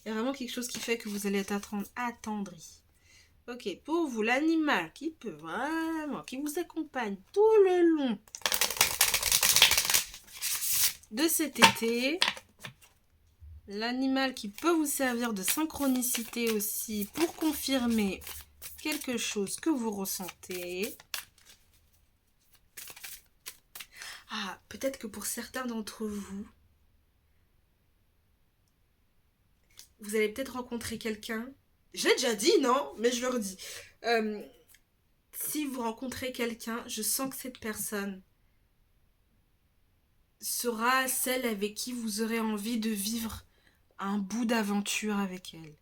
Il y a vraiment quelque chose qui fait que vous allez être attendri. Ok, pour vous, l'animal qui peut vraiment... qui vous accompagne tout le long de cet été... L'animal qui peut vous servir de synchronicité aussi pour confirmer quelque chose que vous ressentez. Ah, peut-être que pour certains d'entre vous, vous allez peut-être rencontrer quelqu'un. Je l'ai déjà dit, non? Mais je le redis. Si vous rencontrez quelqu'un, je sens que cette personne sera celle avec qui vous aurez envie de vivre un bout d'aventure avec elle.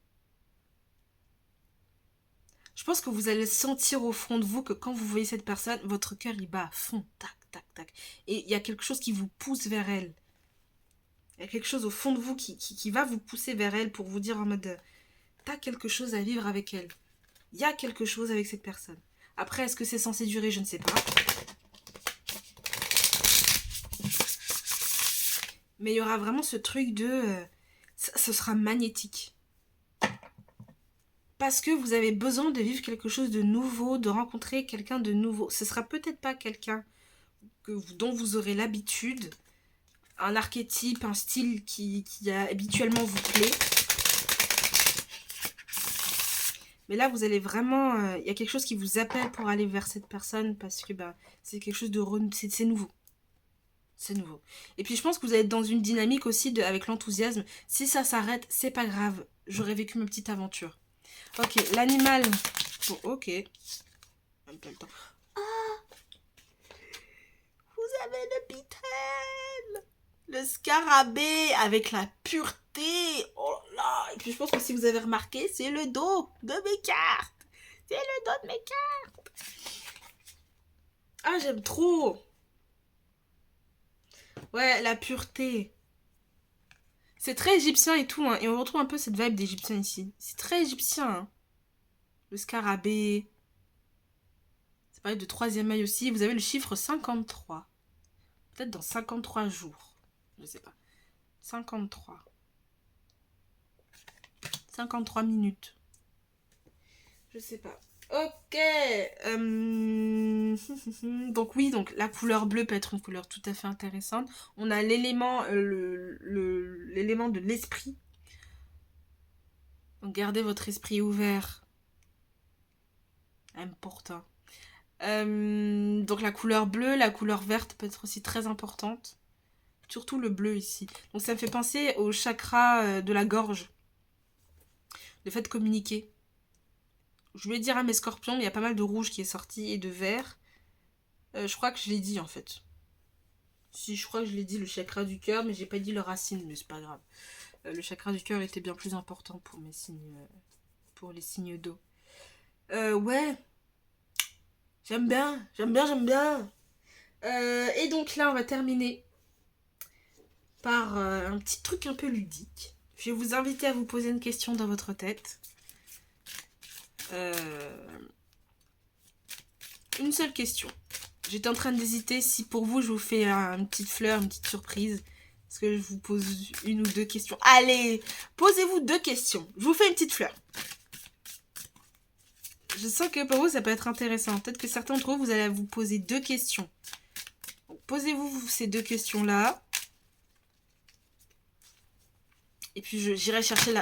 Je pense que vous allez sentir au fond de vous que quand vous voyez cette personne, votre cœur il bat à fond, tac, tac, tac. Et il y a quelque chose qui vous pousse vers elle. Il y a quelque chose au fond de vous qui va vous pousser vers elle pour vous dire en mode, t'as quelque chose à vivre avec elle. Il y a quelque chose avec cette personne. Après, est-ce que c'est censé durer? Je ne sais pas. Mais il y aura vraiment ce truc de... ce sera magnétique. Parce que vous avez besoin de vivre quelque chose de nouveau, de rencontrer quelqu'un de nouveau. Ce sera peut-être pas quelqu'un dont vous aurez l'habitude, un archétype, un style qui habituellement vous plaît. Mais là, vous allez vraiment... Il y a quelque chose qui vous appelle pour aller vers cette personne parce que c'est quelque chose de... C'est nouveau. C'est nouveau. Et puis, je pense que vous allez être dans une dynamique aussi avec l'enthousiasme. Si ça s'arrête, c'est pas grave. J'aurais vécu ma petite aventure. Ok, l'animal... Oh, ok. Même pas le temps. Vous avez le pitel, le scarabée avec la pureté. Oh là. Et puis je pense que si vous avez remarqué, c'est le dos de mes cartes. C'est le dos de mes cartes. Ah, j'aime trop. Ouais, la pureté. C'est très égyptien et tout, hein. Et on retrouve un peu cette vibe d'égyptien ici. C'est très égyptien, hein. Le scarabée. Ça paraît de troisième œil aussi. Vous avez le chiffre 53. Peut-être dans 53 jours. Je sais pas. 53. 53 minutes. Je sais pas. Ok. Donc oui, donc la couleur bleue peut être une couleur tout à fait intéressante. On a l'élément l'élément de l'esprit. Donc gardez votre esprit ouvert. Important. Donc la couleur bleue, la couleur verte peut être aussi très importante. Surtout le bleu ici. Donc ça me fait penser au chakra de la gorge. Le fait de communiquer. Je voulais dire à mes scorpions, mais il y a pas mal de rouge qui est sorti et de vert. Je crois que je l'ai dit en fait. Si, je crois que je l'ai dit, le chakra du cœur, mais j'ai pas dit le racine, mais c'est pas grave. Le chakra du cœur était bien plus important pour mes signes, pour les signes d'eau. Ouais. J'aime bien, j'aime bien, j'aime bien. Et donc là, on va terminer par un petit truc un peu ludique. Je vais vous inviter à vous poser une question dans votre tête. Une seule question. J'étais en train d'hésiter si pour vous je vous fais une petite fleur, une petite surprise. Est-ce que je vous pose une ou deux questions? Allez, posez-vous 2 questions. Je vous fais une petite fleur. Je sens que pour vous ça peut être intéressant. Peut-être que certains d'entre vous, vous allez vous poser 2 questions. Posez-vous ces 2 questions-là. Et puis j'irai chercher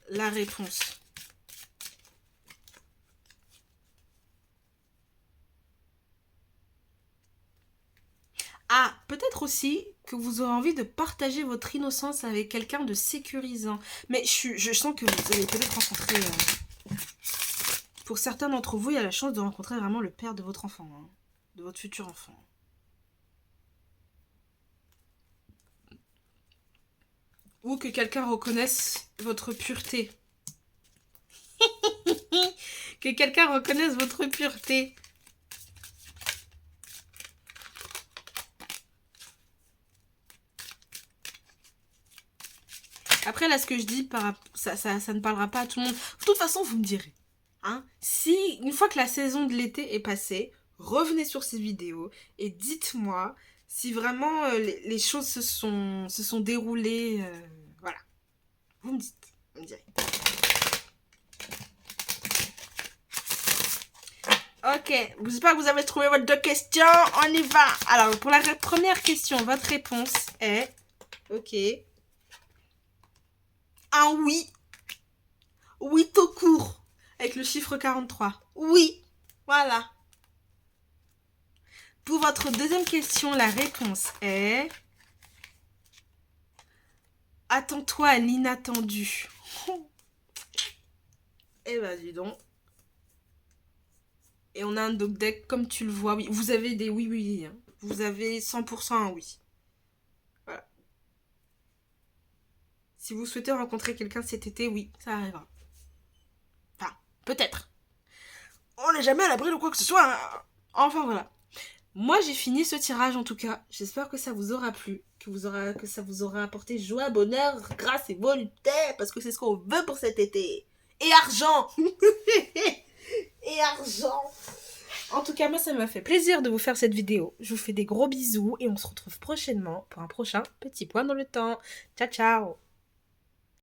la réponse. Ah, peut-être aussi que vous aurez envie de partager votre innocence avec quelqu'un de sécurisant. Mais je sens que vous allez peut-être rencontrer... Pour certains d'entre vous, il y a la chance de rencontrer vraiment le père de votre enfant. Hein, de votre futur enfant. Ou que quelqu'un reconnaisse votre pureté. Que quelqu'un reconnaisse votre pureté. Après, là, ce que je dis, ça ne parlera pas à tout le monde. De toute façon, vous me direz. Hein, si, une fois que la saison de l'été est passée, revenez sur ces vidéos et dites-moi si vraiment les choses se sont déroulées. Voilà. Vous me dites. Vous me direz. Ok. J'espère que vous avez trouvé votre 2 questions. On y va. Alors, pour la première question, votre réponse est... Ok. Un oui. Oui tout court. Avec le chiffre 43. Oui. Voilà. Pour votre deuxième question, la réponse est... Attends-toi à l'inattendu. Eh ben, dis donc. Et on a un dog deck, comme tu le vois. Oui, vous avez des oui, oui, oui. Hein. Vous avez 100% un oui. Voilà. Si vous souhaitez rencontrer quelqu'un cet été, oui, ça arrivera. Enfin, peut-être. On n'est jamais à l'abri de quoi que ce soit. Hein. Enfin, voilà. Moi, j'ai fini ce tirage en tout cas. J'espère que ça vous aura plu, que ça vous aura apporté joie, bonheur, grâce et volonté, parce que c'est ce qu'on veut pour cet été. Et argent. Et argent. En tout cas, moi, ça m'a fait plaisir de vous faire cette vidéo. Je vous fais des gros bisous et on se retrouve prochainement pour un prochain petit point dans le temps. Ciao, ciao.